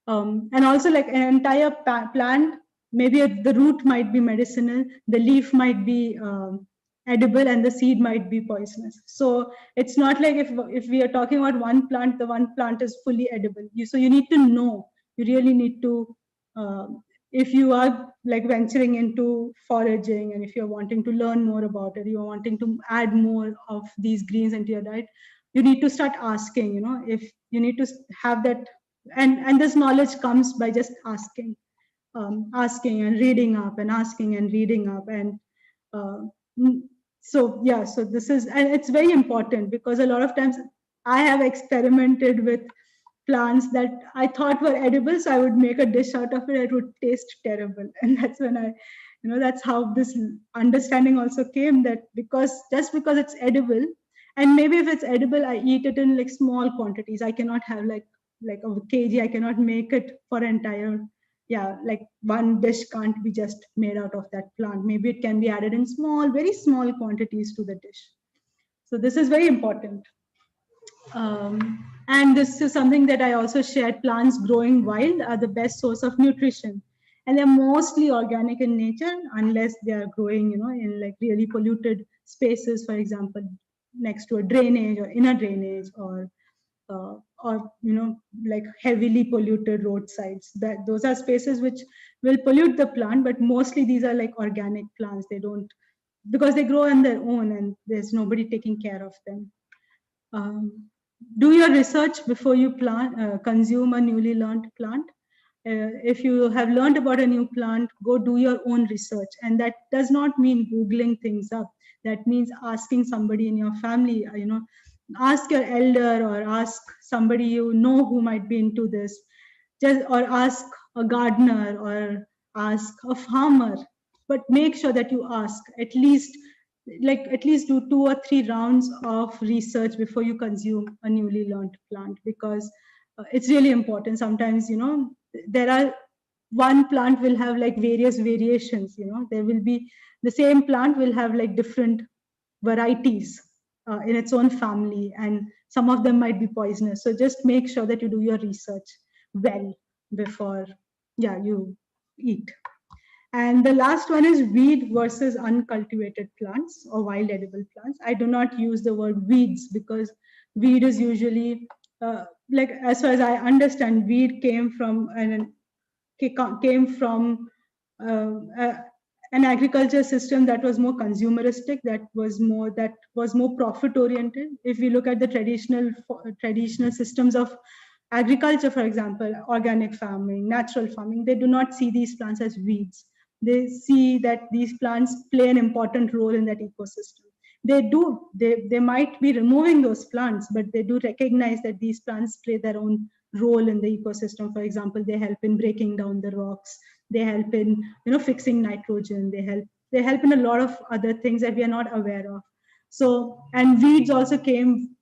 And also, like, an entire plant maybe the root might be medicinal, the leaf might be edible, and the seed might be poisonous. So it's not like if we are talking about one plant, the one plant is fully edible. So you need to know. You really need to. If you are like venturing into foraging, and if you're wanting to learn more about it, you're wanting to add more of these greens into your diet, you need to start asking. If you need to have that, and this knowledge comes by just asking, asking and reading up and asking and reading up. And uh, so yeah, so this is, and it's very important because a lot of times I have experimented with plants that I thought were edible, so I would make a dish out of it. It would taste terrible, and that's when that's how this understanding also came, that just because it's edible, and maybe if it's edible, I eat it in like small quantities. I cannot have like a kg. I cannot make it for entire. Yeah, like one dish can't be just made out of that plant. Maybe it can be added in small, very small quantities to the dish. So this is very important. And this is something that I also shared. Plants growing wild are the best source of nutrition. And they're mostly organic in nature, unless they are growing, in like really polluted spaces, for example, next to a drainage or in a drainage, or like heavily polluted roadsides. That those are spaces which will pollute the plant, but mostly these are like organic plants. They don't, because they grow on their own and there's nobody taking care of them. Do your research before you consume a newly learned plant. If you have learned about a new plant, go do your own research. And that does not mean Googling things up. That means asking somebody in your family, ask your elder or ask somebody you know who might be into this, or ask a gardener or ask a farmer. But make sure that you ask at least do 2 or 3 rounds of research before you consume a newly learned plant, because it's really important. Sometimes there are one plant will have like various variations. There will be the same plant will have like different varieties in its own family, and some of them might be poisonous. So just make sure that you do your research well before you eat. And the last one is weed versus uncultivated plants or wild edible plants. I do not use the word weeds because weed is usually, like as far as I understand, weed came from uh, uh, an agriculture system that was more consumeristic, that was more profit oriented. If we look at the traditional systems of agriculture, for example, organic farming, natural farming, they do not see these plants as weeds. They see that these plants play an important role in that ecosystem. They might be removing those plants, but they do recognize that these plants play their own role in the ecosystem. For example, they help in breaking down the rocks, they help in fixing nitrogen, they help in a lot of other things that we are not aware of. So, and weeds also came,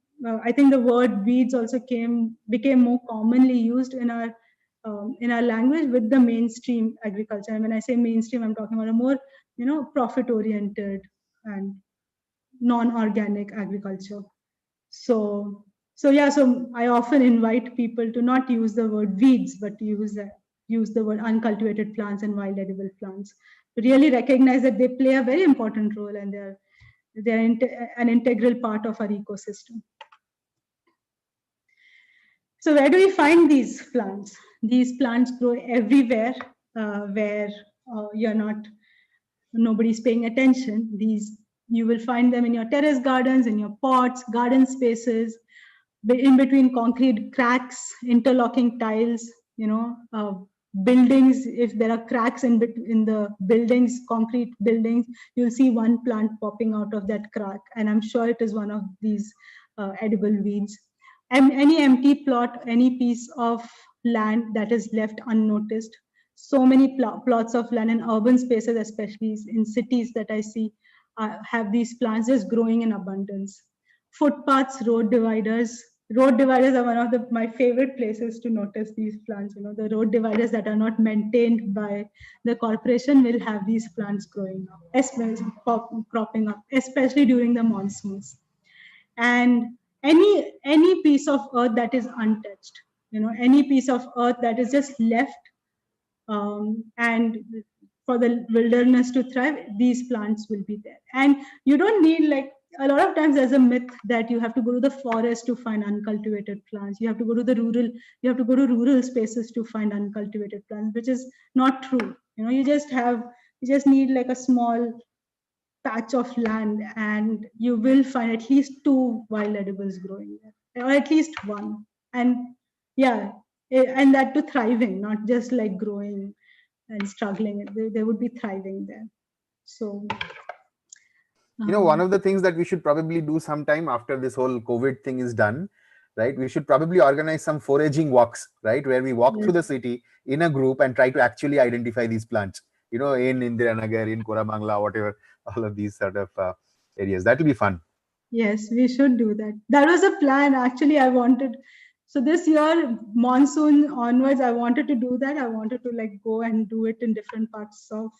I think the word weeds also became more commonly used in our language with the mainstream agriculture. And when I say mainstream, I'm talking about a more profit oriented and non-organic agriculture. So I often invite people to not use the word weeds, but to use the word uncultivated plants and wild edible plants, to really recognize that they play a very important role, and they're an integral part of our ecosystem. So where do we find these plants? These plants grow everywhere where nobody's paying attention. You will find them in your terrace gardens, in your pots, garden spaces, in between concrete cracks, interlocking tiles, buildings. If there are cracks in the buildings, concrete buildings, you'll see one plant popping out of that crack, and I'm sure it is one of these edible weeds. And any empty plot, any piece of land that is left unnoticed. So many plots of land in urban spaces, especially in cities that I see, have these plants just growing in abundance. Footpaths, road dividers. Road dividers are one of my favorite places to notice these plants. The road dividers that are not maintained by the corporation will have these plants growing up, especially cropping up, especially during the monsoons. And any piece of earth that is untouched, any piece of earth that is just left, and for the wilderness to thrive, these plants will be there. And you don't need, like, a lot of times there's a myth that you have to go to the forest to find uncultivated plants. You have to go to the rural, you have to go to rural spaces to find uncultivated plants, which is not true. You just need like a small patch of land, and you will find at least two wild edibles growing there, or at least one. And yeah, and that too thriving, not just like growing and struggling. They would be thriving there. So, One um, of the things that we should probably do sometime after this whole COVID thing is done, right? We should probably organize some foraging walks, right? Where we walk through yes, the city in a group and try to actually identify these plants, in Indiranagar, in Koramangala, whatever, all of these sort of areas. That will be fun. yes, we should do that. That was a plan. Actually, I wanted, so this year, monsoon onwards, I wanted to do that. I wanted to like go and do it in different parts of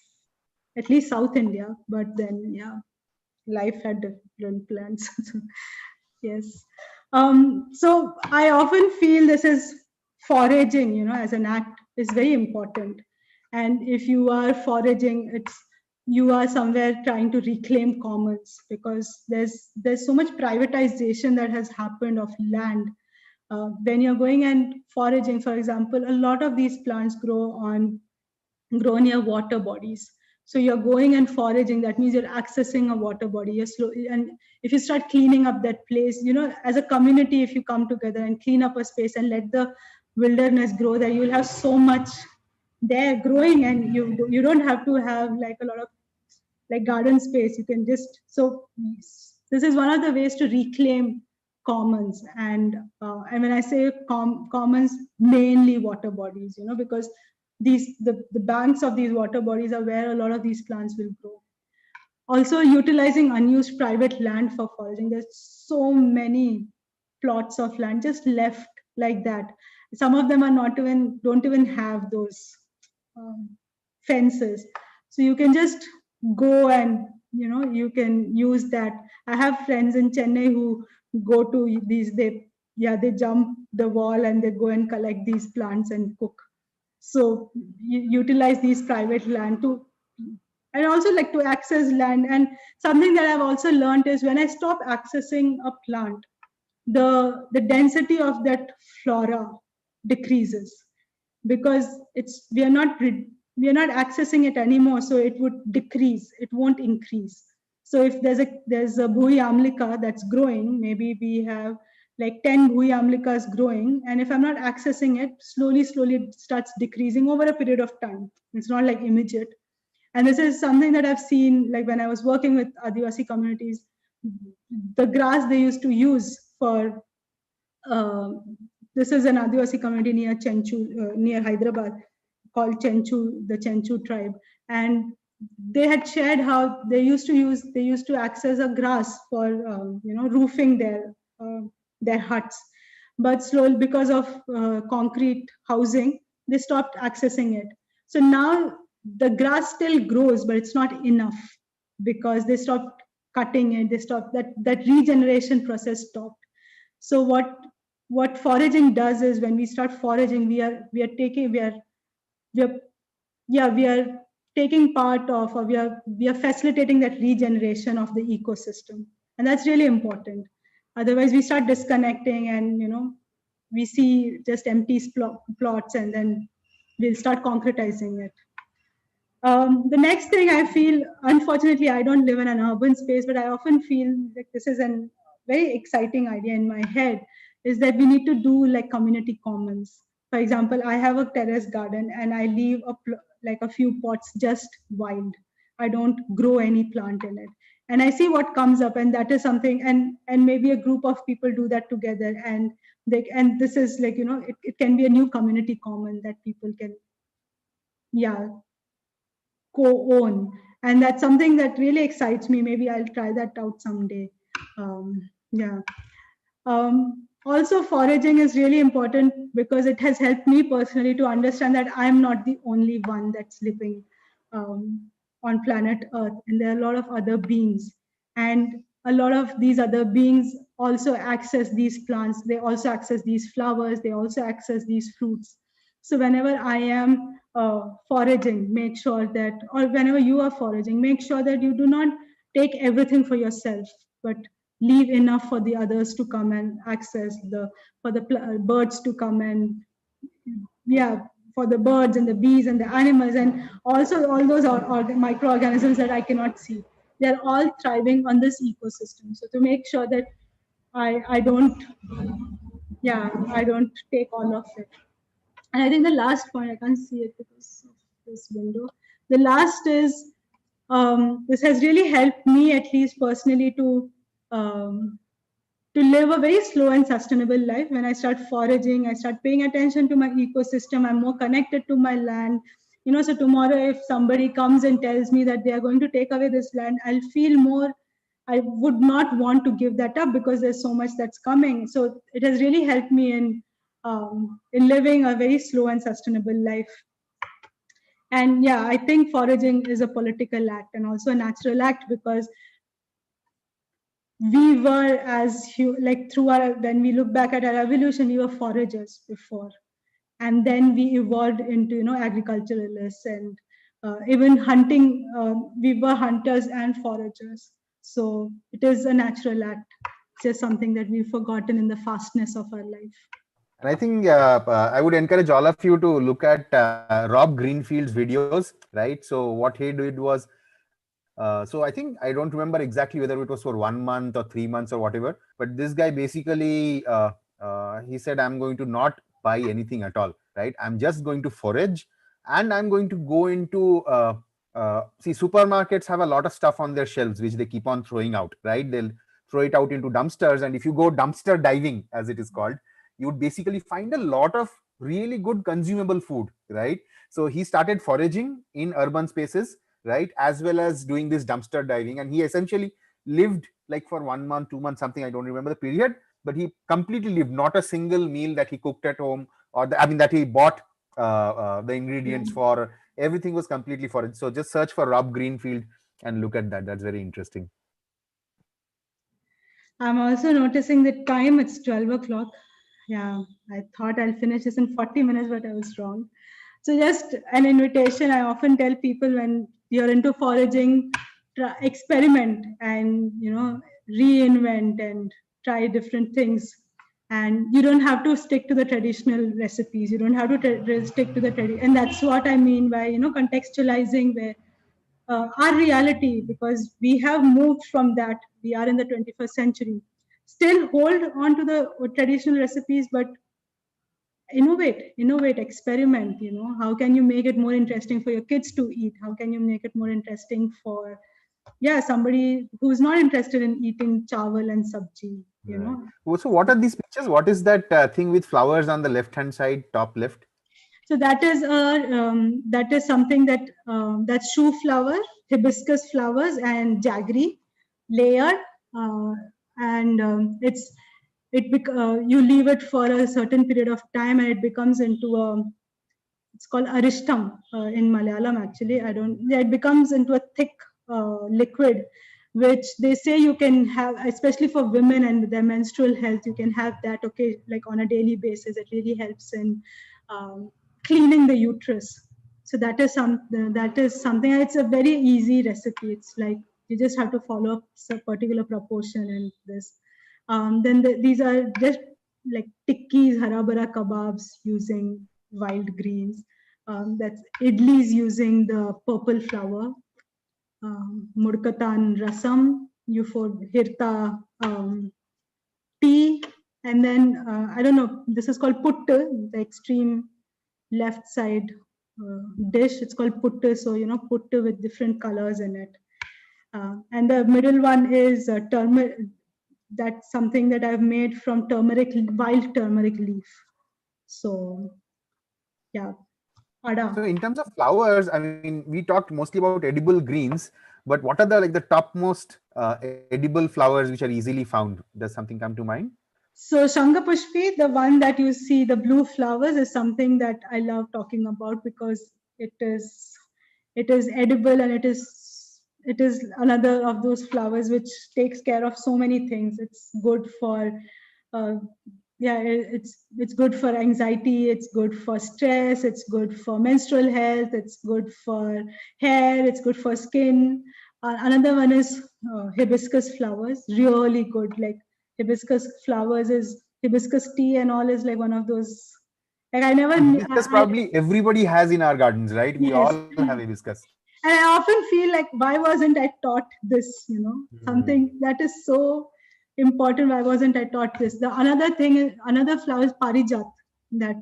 at least South India. But then, yeah, life had different plans. Yes. So I often feel this is foraging, as an act is very important. And if you are foraging, you are somewhere trying to reclaim commons, because there's so much privatization that has happened of land. When you're going and foraging, for example, a lot of these plants grow near water bodies. So you're going and foraging. That means you're accessing a water body. And if you start cleaning up that place, as a community, if you come together and clean up a space and let the wilderness grow there, you'll have so much there growing, and you don't have to have like a lot of like garden space. You can just, so this is one of the ways to reclaim commons. And when I say commons, mainly water bodies, because the banks of these water bodies are where a lot of these plants will grow. Also utilizing unused private land for foraging. There's so many plots of land just left like that. Some of them are not even don't even have those um, fences, so you can just go and you can use that. I have friends in Chennai who go to these, they jump the wall and they go and collect these plants and cook. So utilize these private land to, and also like to access land. And something that I've also learned is when I stop accessing a plant, the density of that flora decreases, because we are not accessing it anymore, so it would decrease, it won't increase. So if there's a bhui amlika that's growing, maybe we have like 10 bhui amlikas growing, and if I'm not accessing it, slowly it starts decreasing over a period of time. It's not like immediate. And this is something that I've seen, like when I was working with Adivasi communities. The grass they used to use for, uh, this is an Adivasi community near near Hyderabad, called the Chenchu tribe. And they had shared how they used to access a grass for, roofing their huts. But slowly, because of concrete housing, they stopped accessing it. So now the grass still grows, but it's not enough, because they stopped cutting it. They stopped that regeneration process stopped. So what foraging does is, when we start foraging, we are yeah we are taking part of, or we are facilitating that regeneration of the ecosystem. And that's really important. Otherwise we start disconnecting, and we see just empty plots, and then we'll start concretizing it. The next thing I feel, unfortunately, I don't live in an urban space, but I often feel like this is a very exciting idea in my head, is that we need to do like community commons. For example, I have a terrace garden, and I leave like a few pots just wild. I don't grow any plant in it. And I see what comes up, and that is something, and maybe a group of people do that together, and this is like, it can be a new community common that people can, yeah, co-own. And that's something that really excites me. Maybe I'll try that out someday. Yeah. Also, foraging is really important because it has helped me personally to understand that I'm not the only one that's living um, on planet Earth, and there are a lot of other beings. And a lot of these other beings also access these plants, they also access these flowers, they also access these fruits. So whenever I am foraging, make sure that, or whenever you are foraging, make sure that you do not take everything for yourself, but leave enough for the others to come and access, the for the birds to come and, yeah, for the birds and the bees and the animals, and also all those microorganisms that I cannot see. They're all thriving on this ecosystem. So to make sure that I don't, yeah, I don't take all of it. And I think the last point, I can't see it because of this window. The last is, this has really helped me, at least personally, um, to live a very slow and sustainable life. When I start foraging, I start paying attention to my ecosystem. I'm more connected to my land. So tomorrow, if somebody comes and tells me that they are going to take away this land, I'll feel more. I would not want to give that up because there's so much that's coming. So it has really helped me in living a very slow and sustainable life. And yeah, I think foraging is a political act and also a natural act, because we were, like through our, when we look back at our evolution, we were foragers before, and then we evolved into agriculturalists, and even hunting. We were hunters and foragers, so it is a natural act. It's just something that we've forgotten in the fastness of our life. And I think I would encourage all of you to look at Rob Greenfield's videos, right? So what he did was, so I think I don't remember exactly whether it was for 1 month or 3 months or whatever, but this guy basically, he said, I'm going to not buy anything at all, right? I'm just going to forage, and I'm going to go into, see, supermarkets have a lot of stuff on their shelves, which they keep on throwing out, right? They'll throw it out into dumpsters. And if you go dumpster diving, as it is called, you would basically find a lot of really good consumable food, right? So he started foraging in urban spaces, right, as well as doing this dumpster diving. And he essentially lived like for 1 month, 2 months, something, I don't remember the period, but he completely lived, not a single meal that he cooked at home, or I mean that he bought the ingredients Yeah. for. Everything was completely foraged. So just search for Rob Greenfield and look at that. That's very interesting. I'm also noticing the time, it's 12 o'clock. Yeah, I thought I'll finish this in 40 minutes, but I was wrong. So just an invitation. I often tell people, when you're into foraging, experiment and reinvent and try different things. And you don't have to stick to the traditional recipes. You don't have to stick to the tradition. And that's what I mean by contextualizing, where our reality, because we have moved from that. We are in the 21st century. Still hold on to the traditional recipes, but innovate, experiment. How can you make it more interesting for your kids to eat? How can you make it more interesting for, yeah, somebody who's not interested in eating chawal and sabji? Right. So what are these pictures? What is that thing with flowers on the left hand side, top left? So that is something that's shoe flower, hibiscus flowers, and jaggery layered, uh, and you leave it for a certain period of time, and it becomes into a, it's called arishtam in Malayalam. Actually, I don't. Yeah, it becomes into a thick liquid, which they say you can have, especially for women and their menstrual health. You can have that, okay, like on a daily basis. It really helps in um, cleaning the uterus. So that is something. It's a very easy recipe. It's like you just have to follow a particular proportion and this. Then these are just like tikkis, harabara kebabs using wild greens. That's idlis using the purple flower. Murkatan rasam, hirta tea, and then I don't know. This is called puttu, the extreme left side dish. It's called puttu. So puttu with different colors in it. And the middle one is turmeric. That's something that I've made from wild turmeric leaf. So yeah, ada. So in terms of flowers, I mean, we talked mostly about edible greens, but what are the like the topmost edible flowers which are easily found? Does something come to mind? So Shangapushpi, the one that you see, the blue flowers, is something that I love talking about, because it is edible, and it is another of those flowers which takes care of so many things. It's good for uh, yeah, it's good for anxiety, it's good for stress, it's good for menstrual health, it's good for hair, it's good for skin. Another one is hibiscus flowers, really good. Like hibiscus flowers is hibiscus tea and all is like one of those. Like I never, So hibiscus probably everybody has in our gardens, right? We yes. all have hibiscus. And I often feel like, why wasn't I taught this? Hmm. Something that is so important. Why wasn't I taught this? The another thing is another flower is parijat that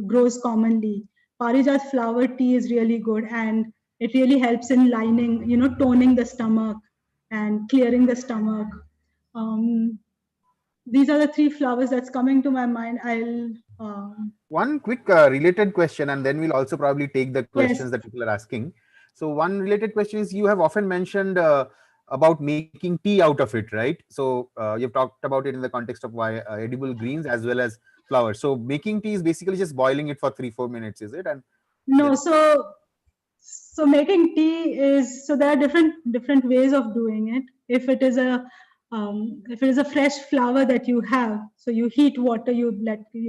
grows commonly. Parijat flower tea is really good, and it really helps in lining, toning the stomach and clearing the stomach. Um, these are the three flowers that's coming to my mind. I'll One quick related question, and then we'll also probably take the questions yes. that people are asking. So, one related question is, you have often mentioned about making tea out of it, right? So, you've talked about it in the context of edible greens as well as flowers. So, making tea is basically just boiling it for 3-4 minutes, is it? And No, then so making tea is, so there are different ways of doing it. If it is a fresh flower that you have, so you heat water, you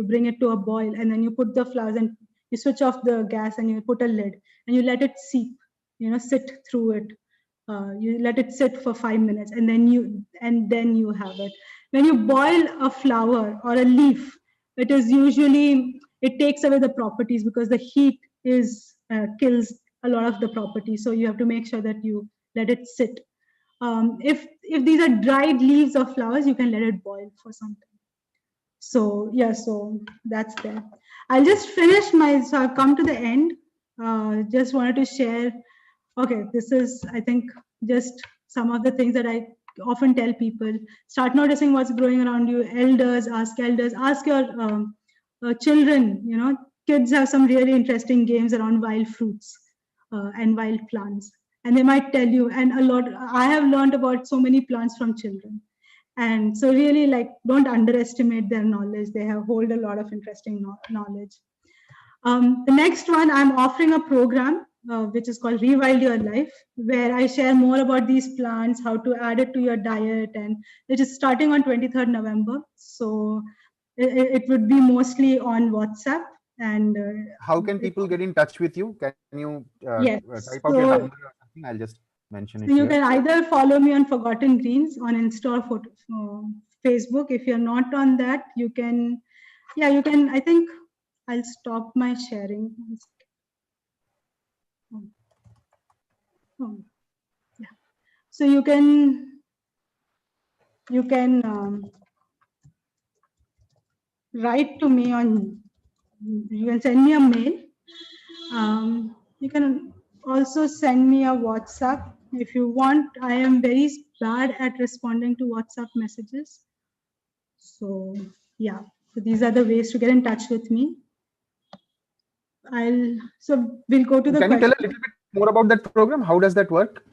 bring it to a boil, and then you put the flowers and you switch off the gas and you put a lid and you let it seep, sit through it. You let it sit for 5 minutes, and then you have it. When you boil a flower or a leaf, it takes away the properties because the heat is kills a lot of the properties. So you have to make sure that you let it sit. If these are dried leaves of flowers, you can let it boil for some time. So yeah, so that's there. I'll just finish my. So I've come to the end. Just wanted to share. Okay, this is, I think, just some of the things that I often tell people. Start noticing what's growing around you. Elders, ask your children. Kids have some really interesting games around wild fruits and wild plants, and they might tell you. And a lot, I have learned about so many plants from children, and so really, like, don't underestimate their knowledge. They have hold a lot of interesting knowledge. The next one, I'm offering a program which is called Rewild Your Life, where I share more about these plants, how to add it to your diet, and it is starting on 23rd November. So it would be mostly on WhatsApp. And how can people get in touch with you? Can you yes, type out your number so, or something? I'll just mention it so you here. can either follow me on Forgotten Greens on Insta or Facebook. If you're not on that, you can, yeah, you can. I think I'll stop my sharing. Oh, oh, yeah. So you can write to me on. You can send me a mail. You can also send me a WhatsApp if you want. I am very bad at responding to WhatsApp messages. So yeah. So these are the ways to get in touch with me. So we'll go to the Can you tell question. a little bit more about that program? How does that work?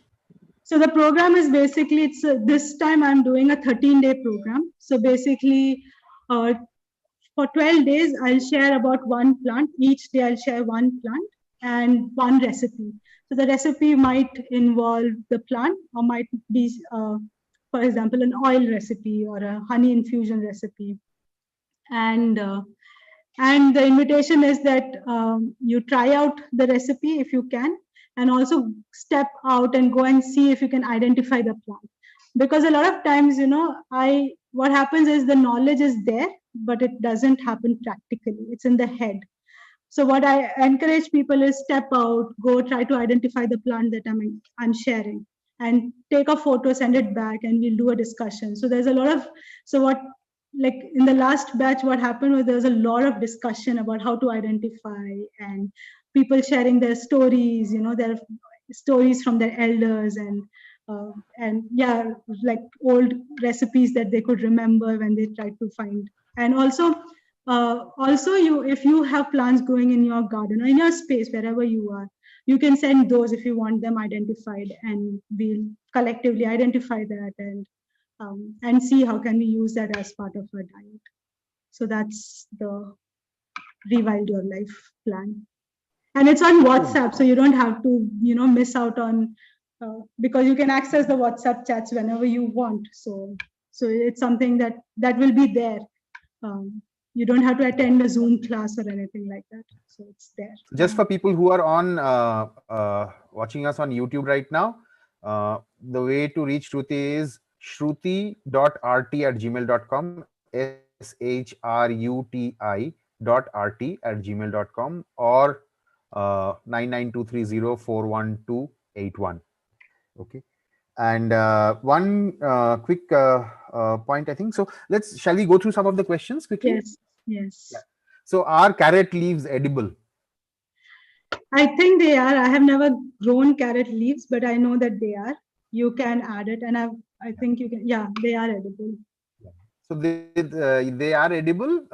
So the program is basically, this time I'm doing a 13-day program. So basically, uh, for 12 days, I'll share about one plant. Each day, I'll share one plant and one recipe. So the recipe might involve the plant or might be, for example, an oil recipe or a honey infusion recipe. And the invitation is that you try out the recipe if you can, and also step out and go and see if you can identify the plant. Because a lot of times, I what happens is the knowledge is there, but it doesn't happen practically. It's in the head. So what I encourage people is step out, go try to identify the plant that I'm sharing, and take a photo, send it back, and we'll do a discussion. So there's a lot of, so what, like in the last batch, what happened was there was a lot of discussion about how to identify, and people sharing their stories, their stories from their elders, and yeah, like old recipes that they could remember when they tried to find. And also, you, if you have plants growing in your garden or in your space wherever you are, you can send those if you want them identified, and we'll collectively identify that, and see how can we use that as part of our diet. So that's the Rewild Your Life plan, and it's on WhatsApp, so you don't have to miss out on, because you can access the WhatsApp chats whenever you want. So it's something that will be there You don't have to attend a Zoom class or anything like that. So it's there. Just for people who are on watching us on YouTube right now, the way to reach Shruti is shruti.rt@gmail.com, shruti.rt@gmail.com, or 992304121. Okay. And one quick point, I think. So shall we go through some of the questions quickly? Yes, Yeah. yes. So are carrot leaves edible? I think they are. I have never grown carrot leaves, but I know that they are. You can add it, and I think you can. Yeah, they are edible. Yeah. So they are edible.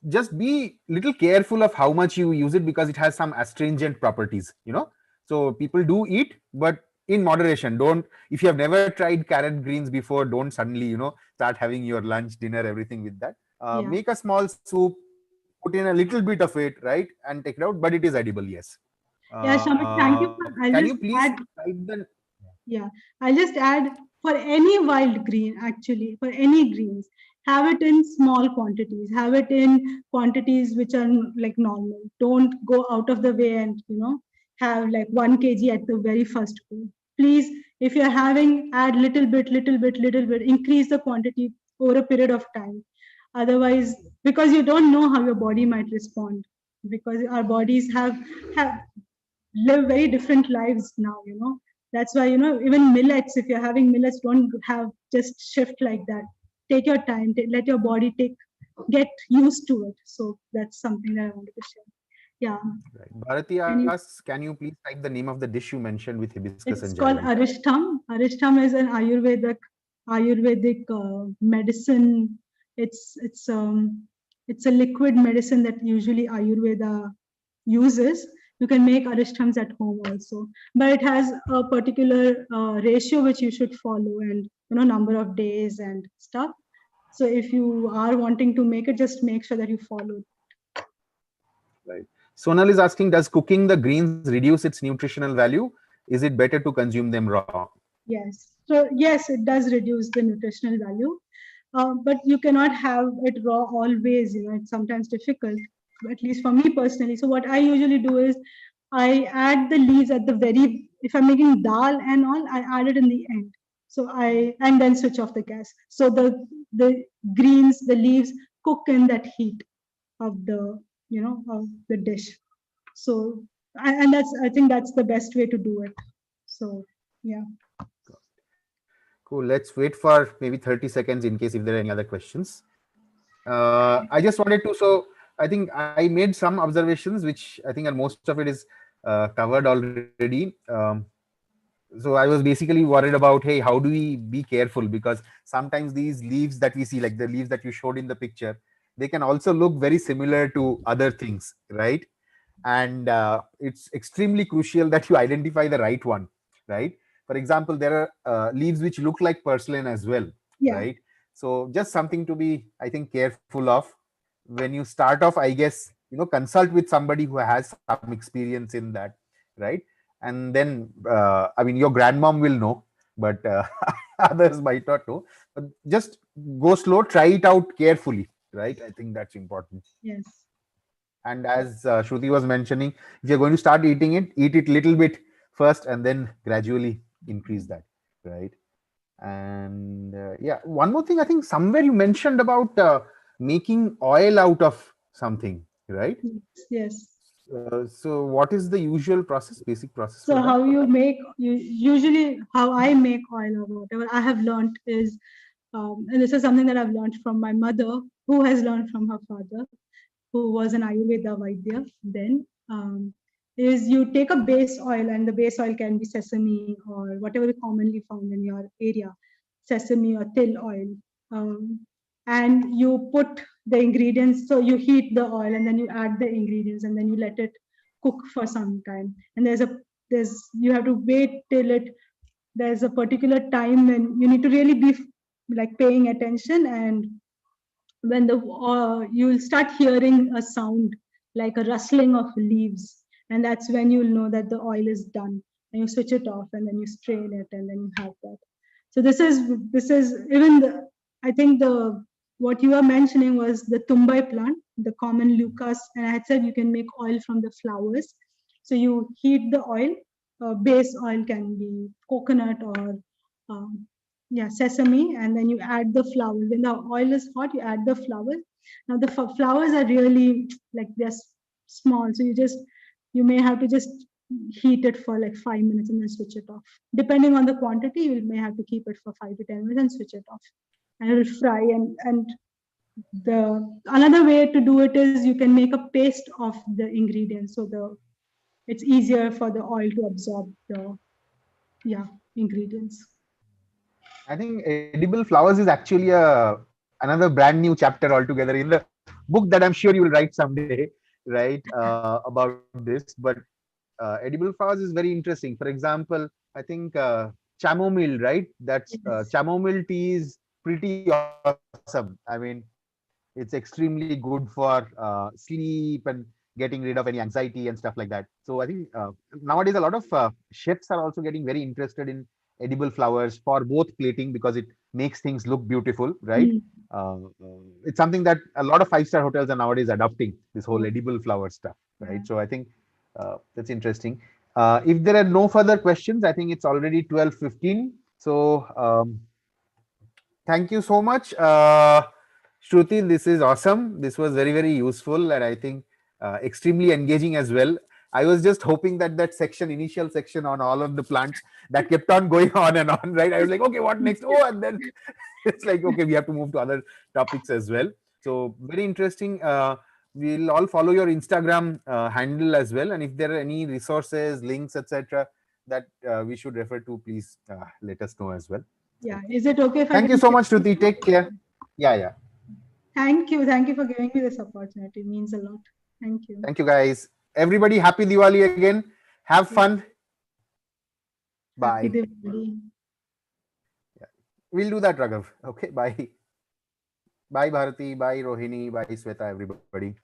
Just be little careful of how much you use it because it has some astringent properties. So people do eat, but in moderation. Don't If you have never tried carrot greens before, don't suddenly start having your lunch, dinner, everything with that. Yeah, Make a small soup, put in a little bit of it, right, and take it out. But it is edible, yes. yeah, Shamik. Thank you. I'll Can you just please add. type the Yeah, I'll just add for any wild green, actually, for any greens, have it in small quantities, have it in quantities which are like normal. Don't go out of the way and, have like 1 kg at the very first go. Please, if you're having, add little bit, little bit, little bit, increase the quantity over a period of time. Otherwise, because you don't know how your body might respond, because our bodies have live very different lives now. That's why, even millets, if you're having millets, don't have just shift like that. Take your time, let your body get used to it. So that's something that I wanted to share. Yeah. Right. Bharati And you, asks, can you please type the name of the dish you mentioned with hibiscus and it's called jaggery? arishtam. Arishtam is an Ayurvedic medicine. It's a liquid medicine that usually Ayurveda uses. You can make arishtams at home also, but it has a particular ratio which you should follow, and number of days and stuff. So if you are wanting to make it, just make sure that you follow. Right. Sonal is asking, does cooking the greens reduce its nutritional value? Is it better to consume them raw? Yes. So yes, it does reduce the nutritional value, but you cannot have it raw always. It's sometimes difficult, at least for me personally. So what I usually do is I add the leaves at the very. If I'm making dal and all, I add it in the end. So and then switch off the gas. So the greens, the leaves cook in that heat of the dish. So and I think that's the best way to do it. So yeah. Cool. Let's wait for maybe 30 seconds in case if there are any other questions. I just wanted to, so I think I made some observations, which I think are most of it is covered already. So I was basically worried about, hey, how do we be careful? Because sometimes these leaves that we see, like the leaves that you showed in the picture, they can also look very similar to other things, right? And it's extremely crucial that you identify the right one, right? For example, there are leaves which look like porcelain as well, Yeah. right? So just something to be, I think, careful of when you start off. I guess, consult with somebody who has some experience in that, right? And then I mean, your grandmom will know, but others might not know. But just go slow, try it out carefully, right? I think that's important. Yes. And as Shruti was mentioning, if you're going to start eating it, eat it little bit first and then gradually increase that, right? And yeah, one more thing, I think somewhere you mentioned about making oil out of something, right? Yes. Yes. So what is the usual process, basic process for So that? how usually how I make oil or whatever I have learned is, and this is something that I've learned from my mother, who has learned from her father, who was an Ayurveda Vaidya then, is you take a base oil, and the base oil can be sesame or whatever is commonly found in your area, sesame or till oil. And you put the ingredients, so you heat the oil and then you add the ingredients and then you let it cook for some time. And there's you have to wait till there's a particular time when you need to really be like paying attention, and when you'll start hearing a sound like a rustling of leaves, and that's when you'll know that the oil is done, and you switch it off and then you strain it and then you have that. So this is even I think the what you were mentioning was the tumbai plant, the common lucas, and I had said you can make oil from the flowers. So you heat the oil. Base oil can be coconut or um, yeah, sesame, and then you add the flowers. When the oil is hot, you add the flowers. Now the flowers are really like they're small, so you may have to just heat it for like 5 minutes and then switch it off. Depending on the quantity, you may have to keep it for 5 to 10 minutes and switch it off, and it will fry. And the another way to do it is you can make a paste of the ingredients, so the it's easier for the oil to absorb the yeah ingredients. I think edible flowers is actually another brand new chapter altogether in the book that I'm sure you will write someday, right? About this. But edible flowers is very interesting. For example, I think chamomile, right? That's Yes. chamomile tea is pretty awesome. I mean, it's extremely good for sleep and getting rid of any anxiety and stuff like that. So I think nowadays a lot of chefs are also getting very interested in edible flowers for both plating because it makes things look beautiful, right? Mm. It's something that a lot of five-star hotels are nowadays adopting, this whole Oh, edible flower stuff, yeah. right? So I think that's interesting. If there are no further questions, I think it's already 12:15. So thank you so much, Shruti. This is awesome. This was very, very useful, and I think extremely engaging as well. I was just hoping that that section, initial section on all of the plants, that kept on going on and on, right? I was like, okay, what next? Oh, and then it's like, okay, we have to move to other topics as well. So very interesting. We'll all follow your Instagram handle as well, and if there are any resources, links, etc., that we should refer to, please let us know as well. Yeah. Okay. Is it okay if I Thank you can so share? much, Shruti. Take care. Yeah, yeah. Thank you. Thank you for giving me this opportunity. It means a lot. Thank you. Thank you, guys. Everybody, happy Diwali again. Have Yeah. fun. Happy Bye. Diwali. Yeah. We'll do that, Raghav. Okay, bye. Bye, Bharati. Bye, Rohini. Bye, Sweta, everybody.